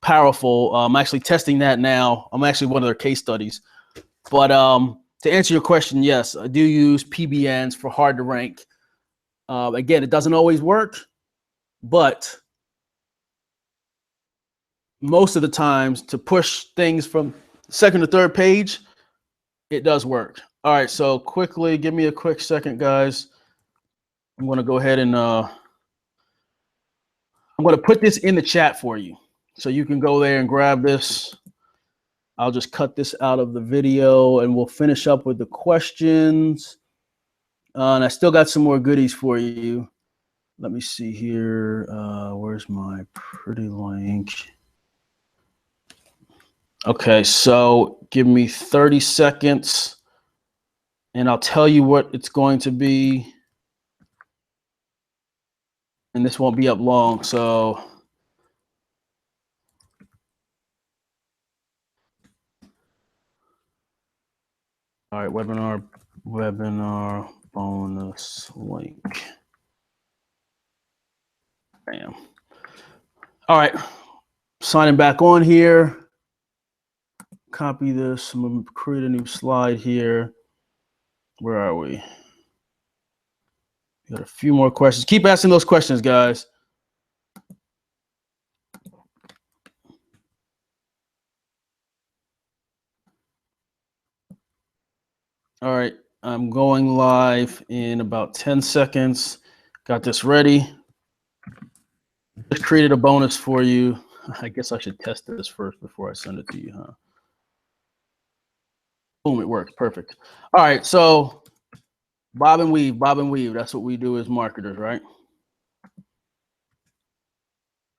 powerful. I'm actually testing that now. I'm actually one of their case studies. But to answer your question, yes, I do use PBNs for hard to rank. Again, it doesn't always work, but most of the times to push things from second to third page, it does work. All right, so quickly, give me a quick second, guys. I'm going to go ahead and I'm going to put this in the chat for you, so you can go there and grab this. I'll just cut this out of the video, and we'll finish up with the questions. And I still got some more goodies for you. Let me see here. Where's my pretty link? Okay, so give me 30 seconds and I'll tell you what it's going to be. And this won't be up long, so. All right, webinar bonus link. Bam. All right, signing back on here. Copy this. I'm going to create a new slide here. Where are we? Got a few more questions. Keep asking those questions, guys. All right, I'm going live in about 10 seconds. Got this ready. Just created a bonus for you. I guess I should test this first before I send it to you, huh? Boom, it works. Perfect. All right, so bob and weave, bob and weave. That's what we do as marketers, right?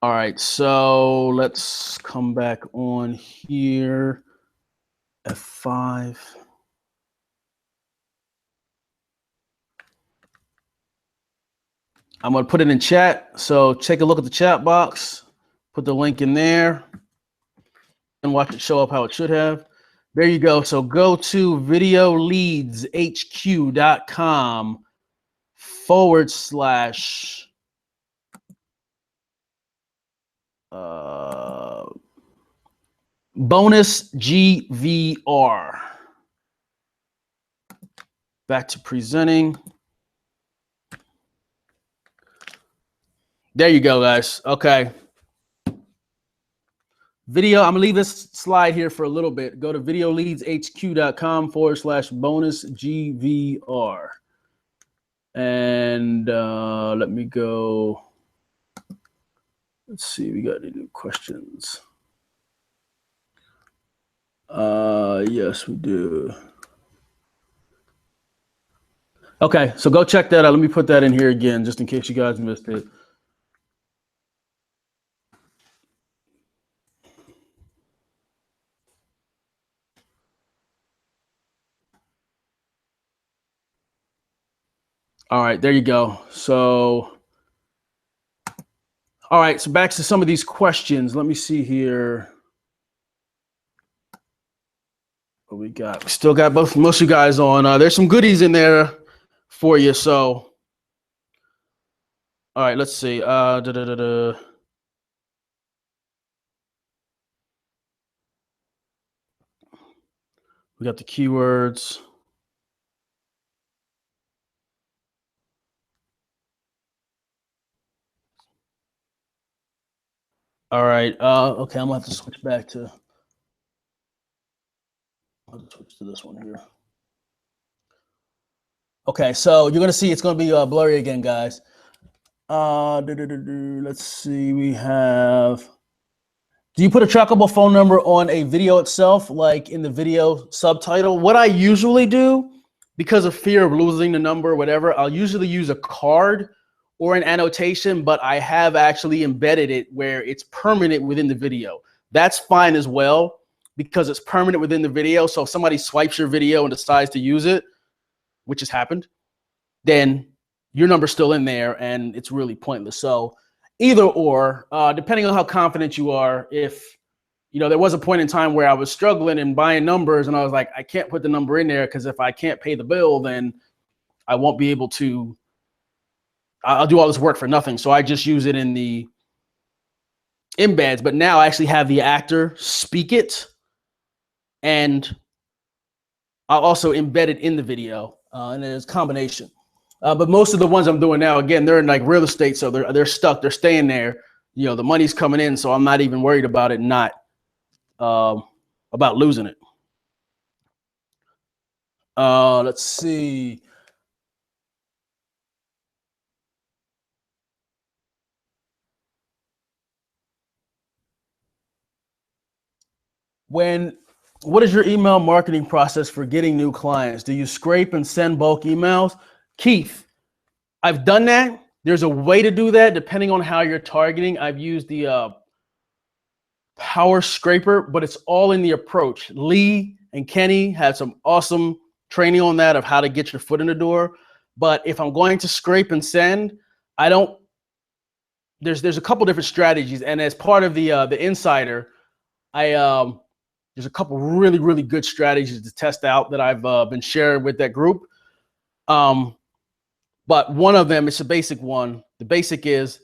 All right, so let's come back on here. F5. I'm going to put it in chat. So take a look at the chat box. Put the link in there and watch it show up how it should have. There you go. So go to videoleads.com/ bonus GVR. Back to presenting. There you go, guys. Okay. Video, I'm gonna leave this slide here for a little bit. Go to videoleadshq.com/bonus GVR. And let me go. Let's see, we got any new questions. Yes, we do. Okay, so go check that out. Let me put that in here again, just in case you guys missed it. All right, there you go. So, all right, so back to some of these questions. Let me see here. What we got? We still got most of you guys on. There's some goodies in there for you. So, all right, let's see. We got the keywords. All right. Okay, I'm gonna have to switch back to. I'll switch to this one here. Okay, so you're gonna see it's gonna be blurry again, guys. Let's see. We have. Do you put a trackable phone number on a video itself, like in the video subtitle? What I usually do, because of fear of losing the number or whatever, I'll usually use a card or an annotation, but I have actually embedded it where it's permanent within the video. That's fine as well, because it's permanent within the video. So if somebody swipes your video and decides to use it, which has happened, then your number's still in there and it's really pointless. So either or, depending on how confident you are. If, there was a point in time where I was struggling and buying numbers and I was like, I can't put the number in there because if I can't pay the bill, then I won't be able to, I'll do all this work for nothing. So I just use it in the embeds, but now I actually have the actor speak it, and I'll also embed it in the video, and it's a combination. But most of the ones I'm doing now, again, they're in like real estate, so they're stuck, they're staying there. The money's coming in, so I'm not even worried about it not about losing it. Let's see. What is your email marketing process for getting new clients? Do you scrape and send bulk emails? Keith, I've done that. There's a way to do that depending on how you're targeting. I've used the Power Scraper, but it's all in the approach. Lee and Kenny had some awesome training on that of how to get your foot in the door. But if I'm going to scrape and send, there's a couple different strategies. And as part of the insider, there's a couple really, really good strategies to test out that I've been sharing with that group. But one of them, it's a basic one. The basic is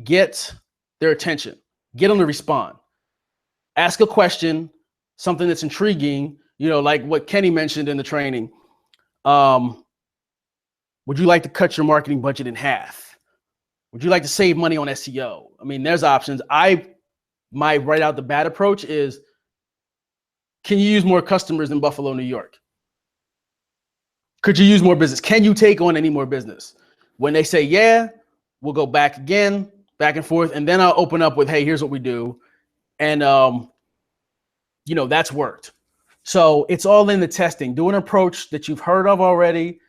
get their attention, get them to respond. Ask a question, something that's intriguing, like what Kenny mentioned in the training. Would you like to cut your marketing budget in half? Would you like to save money on SEO? I mean, there's options. My right out the bat approach is, can you use more customers in Buffalo, New York? Could you use more business? Can you take on any more business? When they say, yeah, we'll go back again, back and forth. And then I'll open up with, hey, here's what we do. And, that's worked. So it's all in the testing. Do an approach that you've heard of already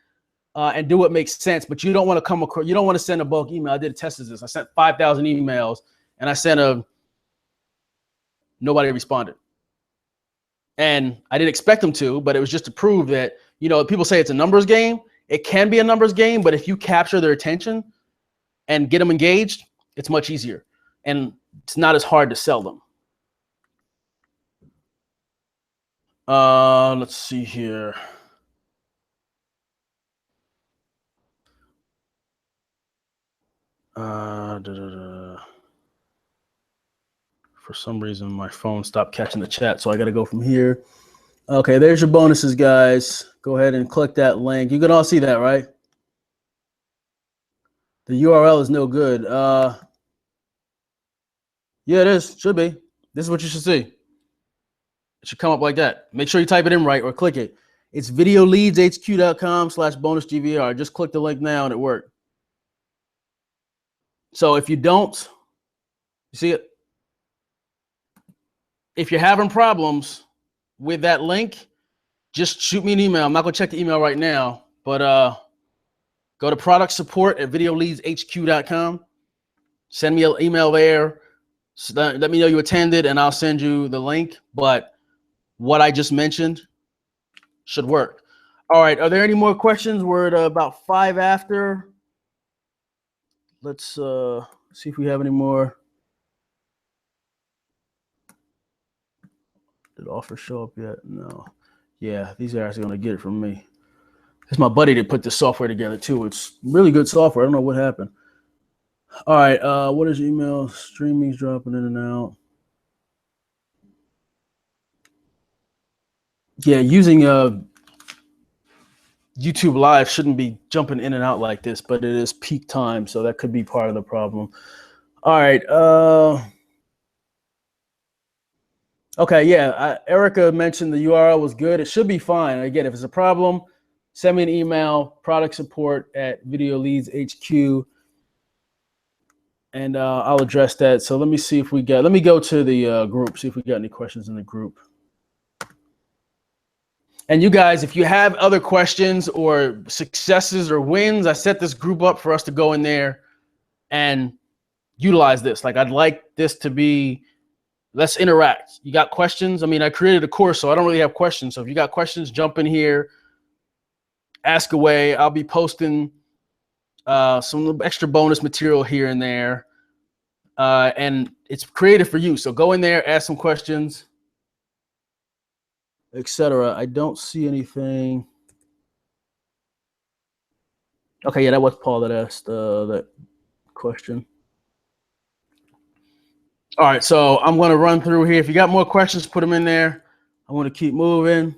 and do what makes sense. But you don't want to come across, you don't want to send a bulk email. I did a test of this. I sent 5,000 emails and I sent nobody responded. And I didn't expect them to, but it was just to prove that, people say it's a numbers game. It can be a numbers game, but if you capture their attention and get them engaged, it's much easier. And it's not as hard to sell them. Let's see here. For some reason, my phone stopped catching the chat, so I got to go from here. Okay, there's your bonuses, guys. Go ahead and click that link. You can all see that, right? The URL is no good. Yeah, it is. Should be. This is what you should see. It should come up like that. Make sure you type it in right or click it. It's videoleadshq.com/bonusGVR. Just click the link now and it worked. So if you don't, you see it? If you're having problems with that link, just shoot me an email. I'm not going to check the email right now, but go to product support at videoleadshq.com. Send me an email there. Let me know you attended, and I'll send you the link. But what I just mentioned should work. All right. Are there any more questions? We're at about 5 after. Let's see if we have any more. Did offer show up yet? No. Yeah, these guys are going to get it from me. It's my buddy that put this software together too. It's really good software. I don't know what happened. All right. What is email? Streaming's dropping in and out. Yeah, using YouTube Live shouldn't be jumping in and out like this, but it is peak time, so that could be part of the problem. All right. Okay, yeah. Erica mentioned the URL was good. It should be fine. Again, if it's a problem, send me an email, product support at videoleadshq, and I'll address that. So let me see if we got, let me go to the group, see if we got any questions in the group. And you guys, if you have other questions or successes or wins, I set this group up for us to go in there and utilize this. Like, I'd like this to be, let's interact. You got questions? I mean, I created a course, so I don't really have questions. So if you got questions, jump in here, ask away. I'll be posting some extra bonus material here and there. And it's created for you. So go in there, ask some questions, etc. I don't see anything. Okay, yeah, that was Paul that asked that question. All right, so I'm going to run through here. If you got more questions, put them in there. I want to keep moving.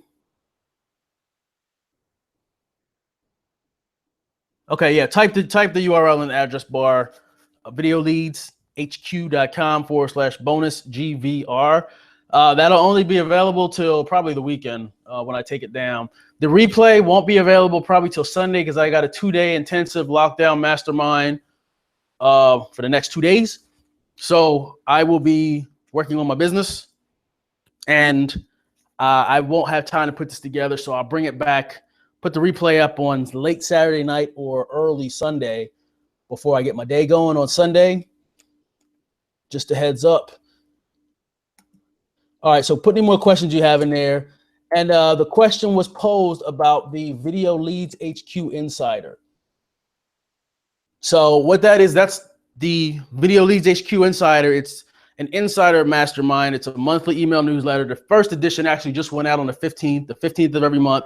Okay, yeah, type the URL in the address bar, videoleadshq.com/bonus GVR. That'll only be available till probably the weekend when I take it down. The replay won't be available probably till Sunday because I got a 2-day intensive lockdown mastermind for the next 2 days. So I will be working on my business, and I won't have time to put this together. So I'll bring it back, put the replay up on late Saturday night or early Sunday before I get my day going on Sunday. Just a heads up. All right, so put any more questions you have in there. And the question was posed about the Video Leads HQ Insider. So what that is, that's the Video Leads HQ Insider. It's an insider mastermind. It's a monthly email newsletter. The first edition actually just went out on the 15th of every month.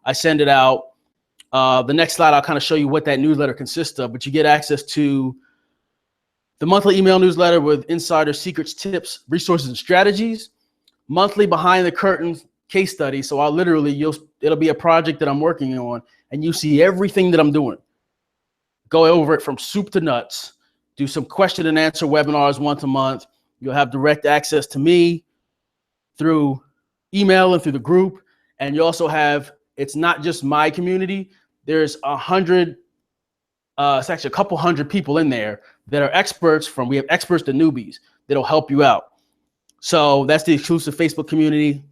I send it out. The next slide, I'll kind of show you what that newsletter consists of, but you get access to the monthly email newsletter with insider secrets, tips, resources, and strategies, monthly behind the curtains case study. So it'll be a project that I'm working on, and you see everything that I'm doing. Go over it from soup to nuts. Do some question and answer webinars once a month. You'll have direct access to me through email and through the group. And you also have, it's not just my community. There's it's actually a couple hundred people in there that are experts we have experts to newbies that'll help you out. So that's the exclusive Facebook community.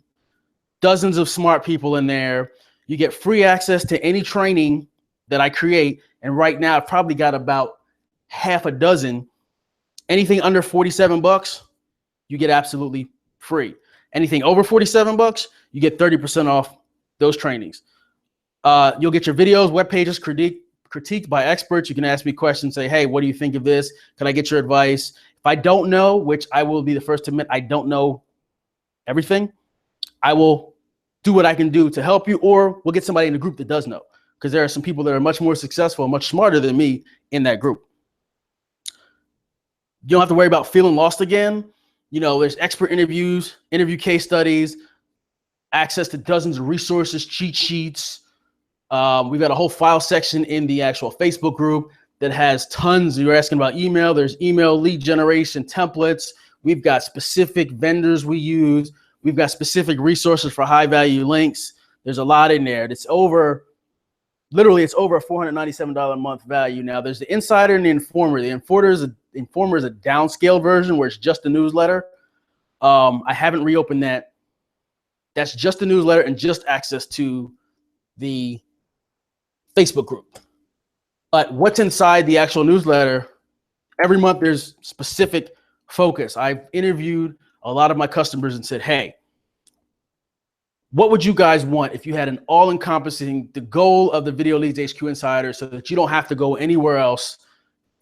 Dozens of smart people in there. You get free access to any training that I create. And right now I've probably got about half a dozen. Anything under $47, you get absolutely free. Anything over $47, you get 30% off those trainings. You'll get your videos, web pages critiqued by experts. You can ask me questions, say, hey, what do you think of this? Can I get your advice? If I don't know, which I will be the first to admit, I don't know everything, I will do what I can do to help you, or we'll get somebody in the group that does know, because there are some people that are much more successful, much smarter than me in that group. You don't have to worry about feeling lost again. You know, there's expert interviews, interview case studies, access to dozens of resources, cheat sheets. We've got a whole file section in the actual Facebook group that has tons. You're asking about email. There's email lead generation templates. We've got specific vendors we use. We've got specific resources for high value links. There's a lot in there. It's over a $497 a month value. Now there's the Insider and the Informer. The Informer is a downscale version where it's just a newsletter. I haven't reopened that. That's just a newsletter and just access to the Facebook group. But what's inside the actual newsletter, every month there's specific focus. I've interviewed a lot of my customers and said, hey, what would you guys want if you had an all-encompassing, the goal of the Video Leads HQ Insider, so that you don't have to go anywhere else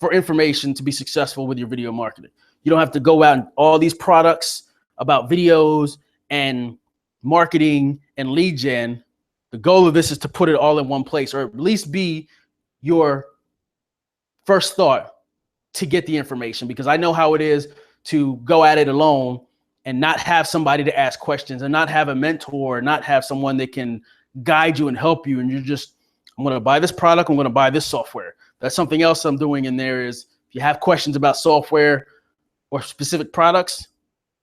for information to be successful with your video marketing? You don't have to go out and all these products about videos and marketing and lead gen. The goal of this is to put it all in one place, or at least be your first thought to get the information, because I know how it is to go at it alone and not have somebody to ask questions, and not have a mentor, not have someone that can guide you and help you. And you're just, I'm going to buy this product, I'm going to buy this software. That's something else I'm doing in there is, if you have questions about software or specific products,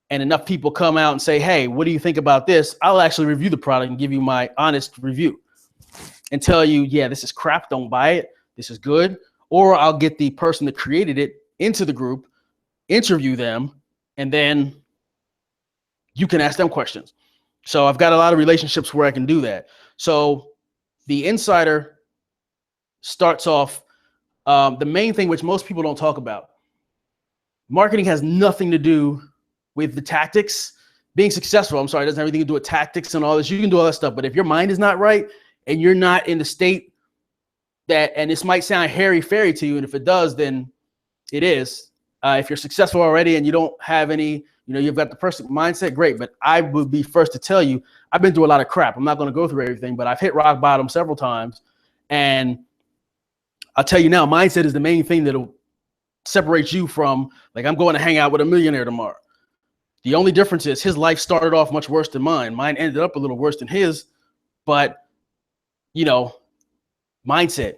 and enough people come out and say, hey, what do you think about this? I'll actually review the product and give you my honest review and tell you, yeah, this is crap, don't buy it. This is good. Or I'll get the person that created it into the group, interview them, and then you can ask them questions. So I've got a lot of relationships where I can do that. So the Insider starts off The main thing, which most people don't talk about, marketing has nothing to do with the tactics. Being successful, it doesn't have anything to do with tactics and all this. You can do all that stuff, but if your mind is not right and you're not in the state that, and this might sound hairy-fairy to you, and if it does, then it is. If you're successful already and you don't have any, you've got the perfect mindset, great. But I would be first to tell you, I've been through a lot of crap. I'm not going to go through everything, but I've hit rock bottom several times. And I'll tell you now, mindset is the main thing that'll separate you from, like, I'm going to hang out with a millionaire tomorrow. The only difference is his life started off much worse than mine. Mine ended up a little worse than his, but, mindset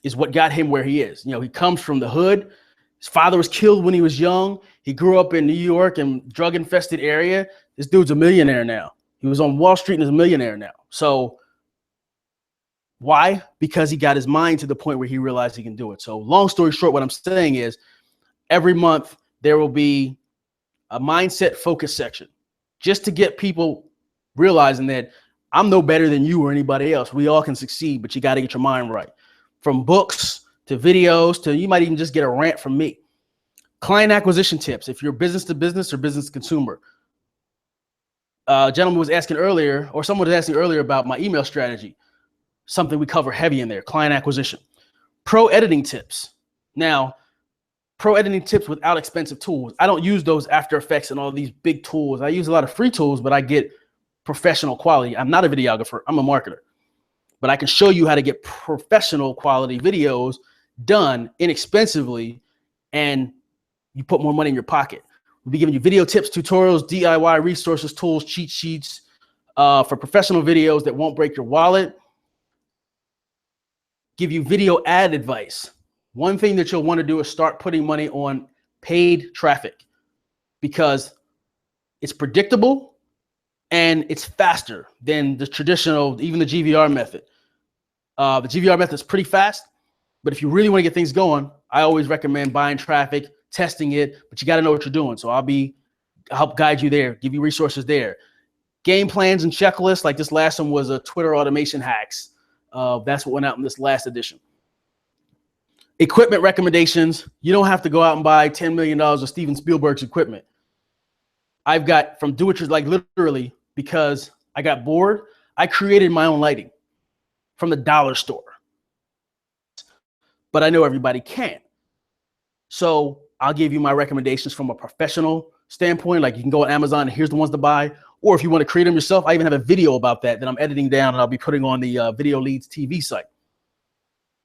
is what got him where he is. He comes from the hood. His father was killed when he was young. He grew up in New York and drug-infested area. This dude's a millionaire now. He was on Wall Street and is a millionaire now. So why? Because he got his mind to the point where he realized he can do it. So long story short, what I'm saying is every month there will be a mindset focus section just to get people realizing that I'm no better than you or anybody else. We all can succeed, but you got to get your mind right. From books to videos to, you might even just get a rant from me. Client acquisition tips. If you're business to business or business to consumer. A gentleman was asking earlier, or someone was asking earlier about my email strategy. Something we cover heavy in there, client acquisition. Pro editing tips. Now, pro editing tips without expensive tools. I don't use those After Effects and all these big tools. I use a lot of free tools, but I get professional quality. I'm not a videographer, I'm a marketer. But I can show you how to get professional quality videos done inexpensively, and you put more money in your pocket. We'll be giving you video tips, tutorials, DIY resources, tools, cheat sheets for professional videos that won't break your wallet. Give you video ad advice. One thing that you'll want to do is start putting money on paid traffic because it's predictable and it's faster than the traditional, even the GVR method. The GVR method is pretty fast, but if you really want to get things going, I always recommend buying traffic, testing it, but you got to know what you're doing. So I'll help guide you there, give you resources there. Game plans and checklists, like this last one was a Twitter automation hacks. That's what went out in this last edition. Equipment recommendations. You don't have to go out and buy $10 million of Steven Spielberg's equipment. I've got from do-it-yourself, like literally, because I got bored, I created my own lighting from the dollar store. But I know everybody can't. So I'll give you my recommendations from a professional standpoint. Like you can go on Amazon and here's the ones to buy. Or if you want to create them yourself, I even have a video about that I'm editing down and I'll be putting on the Video Leads TV site,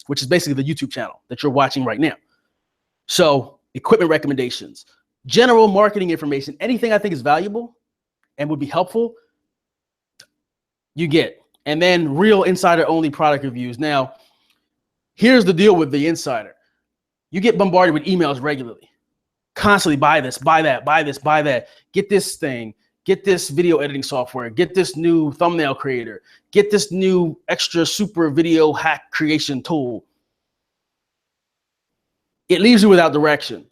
which is basically the YouTube channel that you're watching right now. So equipment recommendations, general marketing information, anything I think is valuable and would be helpful, you get. And then real insider only product reviews. Now, here's the deal with the insider. You get bombarded with emails regularly, constantly buy this, buy that, buy this, buy that, get this thing, get this video editing software, get this new thumbnail creator, get this new extra super video hack creation tool. It leaves you without direction.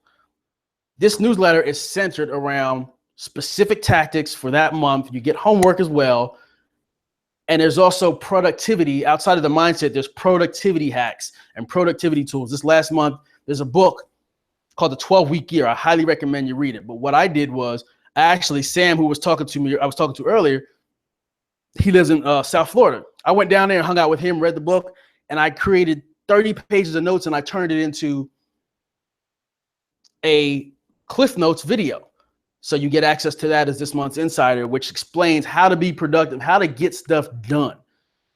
This newsletter is centered around specific tactics for that month. You get homework as well. And there's also productivity outside of the mindset. There's productivity hacks and productivity tools. This last month, there's a book called The 12-Week Year. I highly recommend you read it. But what I did was actually Sam, who was talking to me, I was talking to earlier, he lives in South Florida. I went down there and hung out with him, read the book, and I created 30 pages of notes and I turned it into a Cliff Notes video. So you get access to that as this month's insider, which explains how to be productive, how to get stuff done.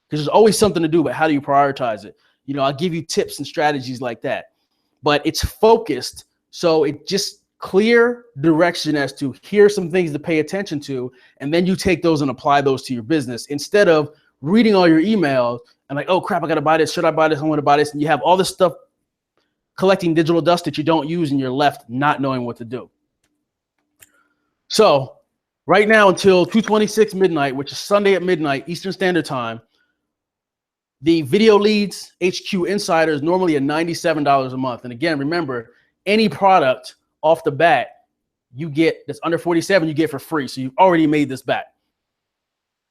Because there's always something to do, but how do you prioritize it? I'll give you tips and strategies like that. But it's focused, so it just clear direction as to here's some things to pay attention to, and then you take those and apply those to your business instead of reading all your emails and like, oh crap, I gotta buy this, should I buy this, I want to buy this, and you have all this stuff collecting digital dust that you don't use and you're left not knowing what to do. So right now until 2:26 midnight, which is Sunday at midnight Eastern Standard Time, the Video Leads HQ Insider is normally at $97 a month. And again, remember, any product off the bat you get that's under $47, you get for free. So you've already made this back.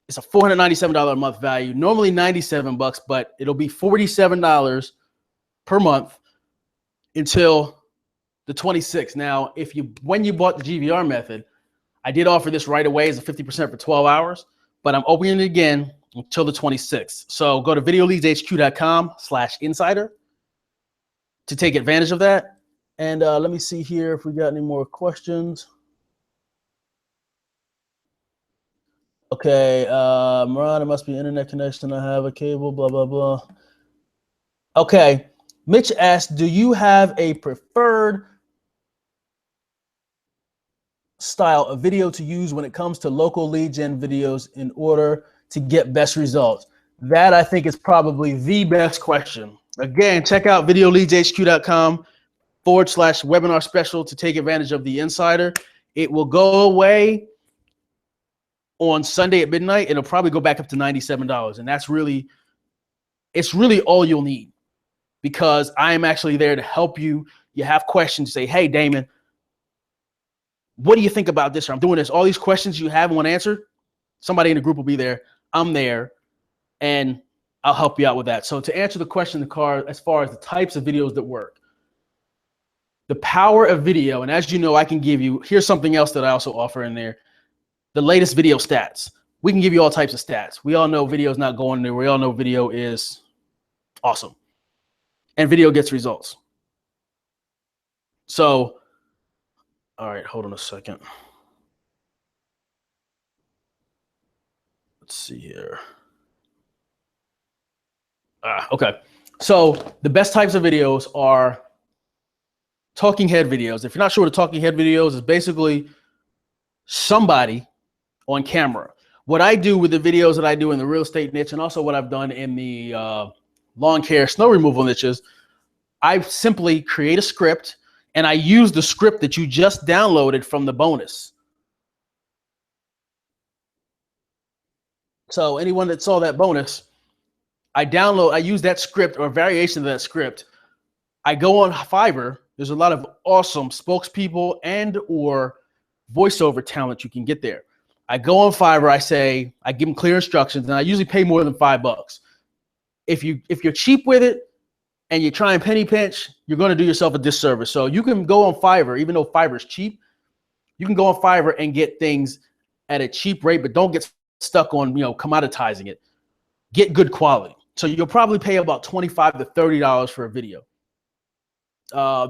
It's a $497 a month value, normally $97, but it'll be $47 per month until the 26th. Now, when you bought the GVR method, I did offer this right away as a 50% for 12 hours, but I'm opening it again until the 26th. So go to videoleadshq.com/insider to take advantage of that. And let me see here if we got any more questions. Okay, Murat, it must be internet connection. I have a cable, blah, blah, blah. Okay, Mitch asked, do you have a preferred style of video to use when it comes to local lead gen videos in order to get best results? That I think is probably the best question. Again, check out videoleadshq.com/webinar special to take advantage of the insider. It will go away on Sunday at midnight. It'll probably go back up to $97. And it's really all you'll need, because I am actually there to help you. You have questions, say, hey, Damon, what do you think about this? Or I'm doing this. All these questions you have and want answered, somebody in the group will be there. I'm there, and I'll help you out with that. So to answer the question, as far as the types of videos that work, the power of video, and as you know, I can give you, here's something else that I also offer in there, the latest video stats. We can give you all types of stats. We all know video is not going anywhere. We all know video is awesome, and video gets results. So, all right, hold on a second. Let's see here. Okay, so the best types of videos are talking head videos. If you're not sure what a talking head videos is, basically somebody on camera. What I do with the videos that I do in the real estate niche, and also what I've done in the lawn care, snow removal niches, I simply create a script, and I use the script that you just downloaded from the bonus. So anyone that saw that bonus, I use that script or a variation of that script. I go on Fiverr. There's a lot of awesome spokespeople and or voiceover talent you can get there. I go on Fiverr, I give them clear instructions, and I usually pay more than $5. If you're cheap with it and you try and penny pinch, you're going to do yourself a disservice. So you can go on Fiverr, even though Fiverr is cheap, you can go on Fiverr and get things at a cheap rate, but don't get stuck on, commoditizing it. Get good quality. So you'll probably pay about $25 to $30 for a video,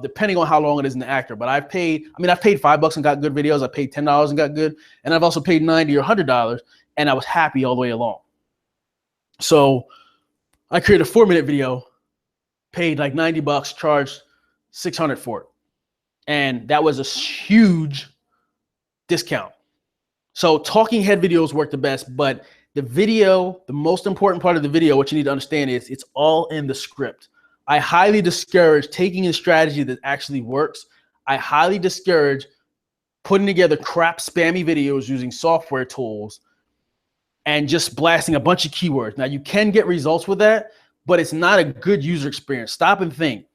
depending on how long it is in the actor. But I've paid $5 and got good videos. I paid $10 and got good. And I've also paid $90 or $100, and I was happy all the way along. So I created a 4-minute video, paid like $90, charged $600 for it. And that was a huge discount. So talking head videos work the best, but the most important part of the video, what you need to understand is it's all in the script. I highly discourage taking a strategy that actually works. I highly discourage putting together crap spammy videos using software tools and just blasting a bunch of keywords. Now, you can get results with that, but it's not a good user experience. Stop and think.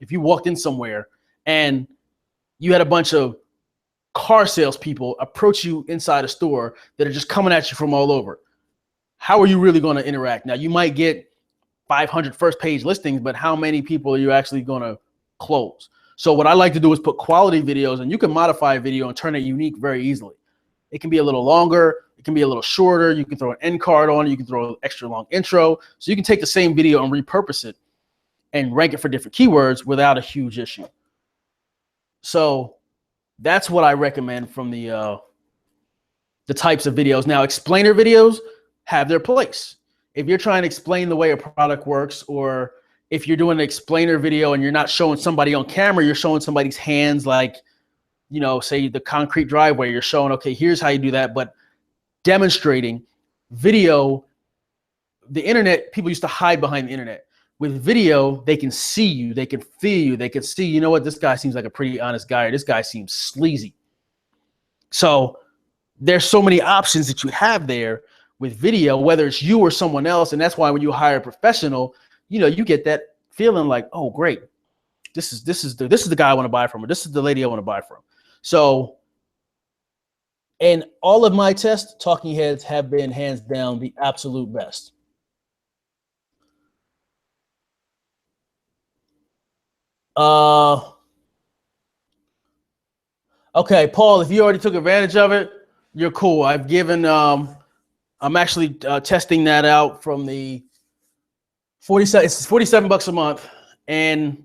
If you walked in somewhere and you had a bunch of car salespeople approach you inside a store that are just coming at you from all over, how are you really going to interact? Now, you might get 500 first page listings, but how many people are you actually going to close? So what I like to do is put quality videos, and you can modify a video and turn it unique very easily. It can be a little longer. It can be a little shorter. You can throw an end card on it. You can throw an extra long intro. So you can take the same video and repurpose it and rank it for different keywords without a huge issue. So that's what I recommend from the types of videos. Now, explainer videos have their place. If you're trying to explain the way a product works, or if you're doing an explainer video and you're not showing somebody on camera, you're showing somebody's hands, like, say the concrete driveway, you're showing, okay, here's how you do that. But demonstrating video, the internet, people used to hide behind the internet. With video, they can see you, they can feel you, they can see, you know what, this guy seems like a pretty honest guy, or this guy seems sleazy. So there's so many options that you have there with video, whether it's you or someone else. And that's why when you hire a professional, you get that feeling like, oh, great, this is the guy I want to buy from, or this is the lady I want to buy from. So in all of my tests, talking heads have been hands down the absolute best. Okay, Paul, if you already took advantage of it, you're cool. I've given, I'm actually testing that out from the 47, it's $47 a month. And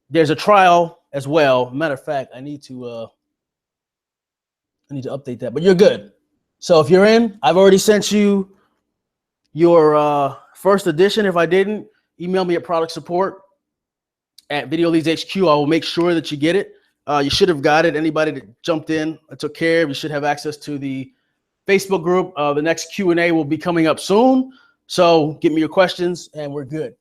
there's a trial as well. Matter of fact, I need to update that, but you're good. So if you're in, I've already sent you your first edition. If I didn't, email me at product support at Video Leads HQ. I will make sure that you get it. You should have got it. Anybody that jumped in, I took care of. You should have access to the Facebook group. The next Q&A will be coming up soon. So give me your questions and we're good.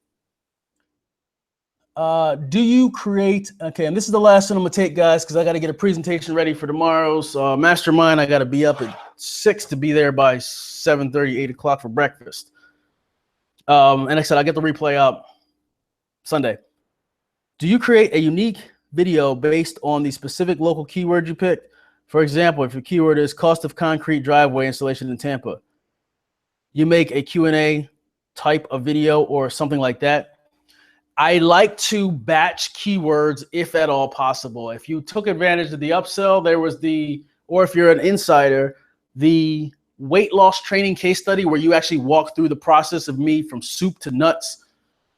Do you create, okay, and this is the last one I'm gonna take, guys, because I got to get a presentation ready for tomorrow's mastermind. I got to be up at 6 to be there by 7:30, 8 o'clock for breakfast. And like I said, I get the replay up Sunday. Do you create a unique video based on the specific local keyword you picked? For example, if your keyword is cost of concrete driveway installation in Tampa, you make a Q&A type of video or something like that. I like to batch keywords if at all possible. If you took advantage of the upsell, there was or if you're an insider, the weight loss training case study where you actually walk through the process of me from soup to nuts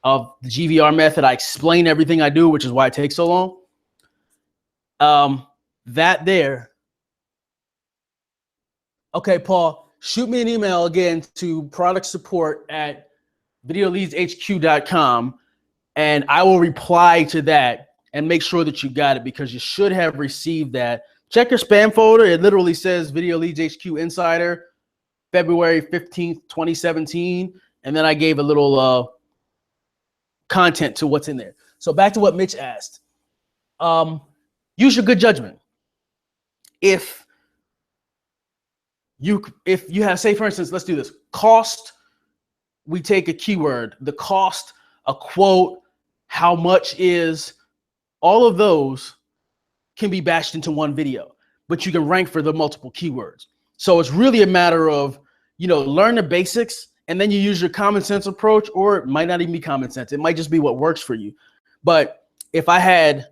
of the GVR method. I explain everything I do, which is why it takes so long. That there. Okay, Paul, shoot me an email again to product support at videoleadshq.com. And I will reply to that and make sure that you got it because you should have received that. Check your spam folder. It literally says Video Leads HQ Insider, February 15th, 2017. And then I gave a little content to what's in there. So back to what Mitch asked. Use your good judgment. If you have, say, for instance, let's do this. Cost, we take a keyword. The cost, a quote, how much is, all of those can be bashed into one video, but you can rank for the multiple keywords. So it's really a matter of, learn the basics and then you use your common sense approach, or it might not even be common sense. It might just be what works for you. But if I had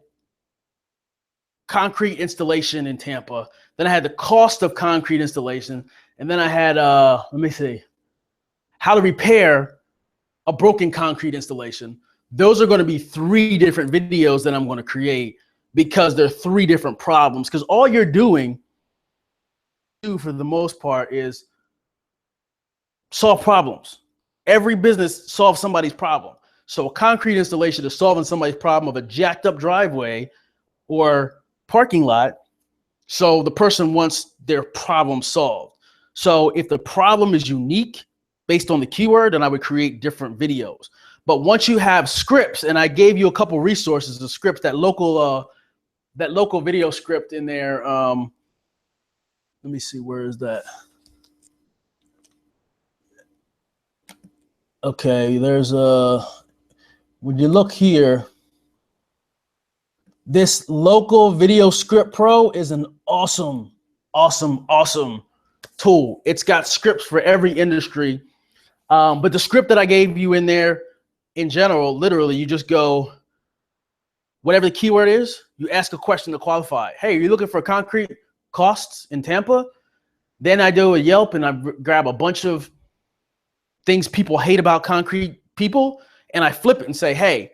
concrete installation in Tampa, then I had the cost of concrete installation, and then I had, let me see, how to repair a broken concrete installation. Those are going to be 3 different videos that I'm going to create because they're 3 different problems. Because all you're doing for the most part is solve problems. Every business solves somebody's problem. So a concrete installation is solving somebody's problem of a jacked up driveway or parking lot. So the person wants their problem solved. So if the problem is unique based on the keyword, then I would create different videos. But once you have scripts, and I gave you a couple resources of scripts, that local video script in there. Let me see, where is that? Okay, there's when you look here, this local video script pro is an awesome tool. It's got scripts for every industry. But the script that I gave you in there, in general, literally, you just go, whatever the keyword is, you ask a question to qualify. Hey, are you looking for concrete costs in Tampa? Then I do a Yelp and I grab a bunch of things people hate about concrete people, and I flip it and say, hey,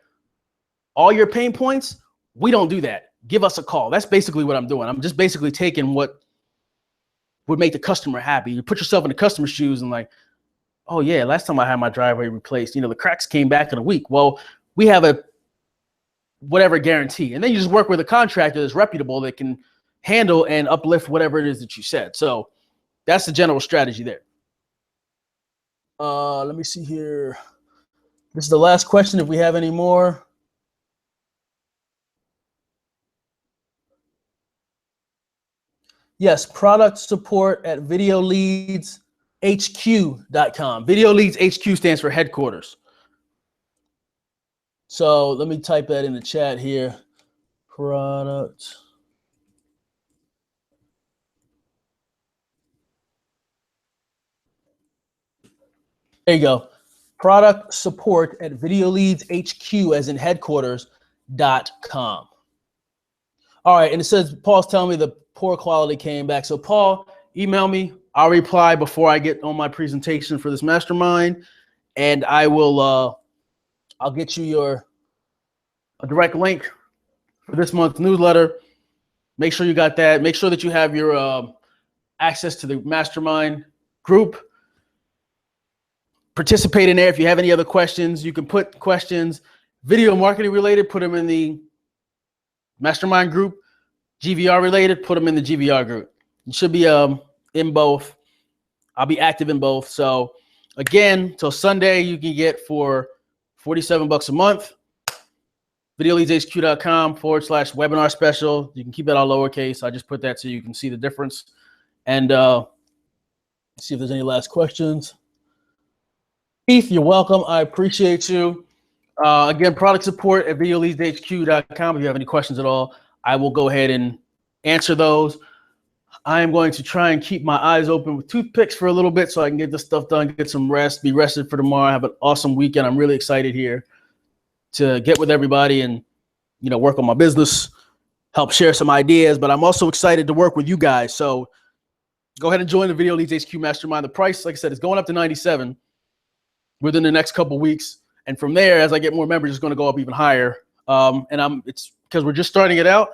all your pain points, we don't do that. Give us a call. That's basically what I'm doing. I'm just basically taking what would make the customer happy. You put yourself in the customer's shoes and like, oh yeah, last time I had my driveway replaced, the cracks came back in a week. Well, we have a whatever guarantee. And then you just work with a contractor that's reputable that can handle and uplift whatever it is that you said. So that's the general strategy there. Let me see here. This is the last question if we have any more. Yes, product support at videoleadshq.com. Video Leads HQ stands for headquarters. So let me type that in the chat here. Product. There you go. product support at videoleadshq, as in headquarters.com. All right, and it says Paul's telling me the poor quality came back. So Paul, email me. I'll reply before I get on my presentation for this mastermind, and I will. I'll get you a direct link for this month's newsletter. Make sure you got that. Make sure that you have your access to the mastermind group. Participate in there. If you have any other questions, you can put questions, video marketing related, put them in the mastermind group. GVR related, put them in the GVR group. You should be in both. I'll be active in both. So again, till Sunday, you can get for $47 a month. videoleadshq.com/webinar special. You can keep that all lowercase. I just put that so you can see the difference. And see if there's any last questions. Keith, you're welcome. I appreciate you. Again, product support at videoleadshq.com. If you have any questions at all, I will go ahead and answer those. I am going to try and keep my eyes open with toothpicks for a little bit so I can get this stuff done, get some rest, be rested for tomorrow. Have an awesome weekend. I'm really excited here to get with everybody and, you know, work on my business, help share some ideas, but I'm also excited to work with you guys. So go ahead and join the Video Leads HQ Mastermind. The price, like I said, is going up to $97 within the next couple of weeks. And from there, as I get more members, it's going to go up even higher. It's because we're just starting it out.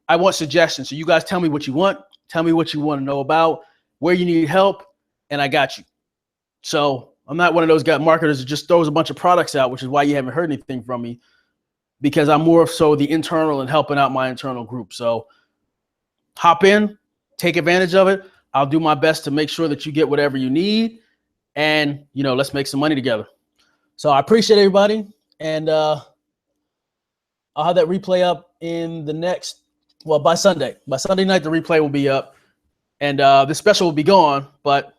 I want suggestions. So you guys tell me what you want. Tell me what you want to know about, where you need help, and I got you. So I'm not one of those marketers that just throws a bunch of products out, which is why you haven't heard anything from me, because I'm more so the internal and helping out my internal group. So hop in, take advantage of it. I'll do my best to make sure that you get whatever you need, and, you know, let's make some money together. So I appreciate everybody, and I'll have that replay up in the next, well, by Sunday. By Sunday night, the replay will be up, and the special will be gone. But,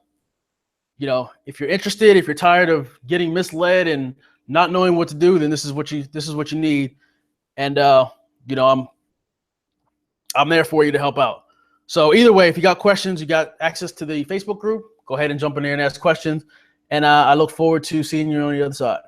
you know, if you're interested, if you're tired of getting misled and not knowing what to do, then this is what you need. And you know, I'm there for you to help out. So either way, if you got questions, you got access to the Facebook group, go ahead and jump in there and ask questions. And I look forward to seeing you on the other side.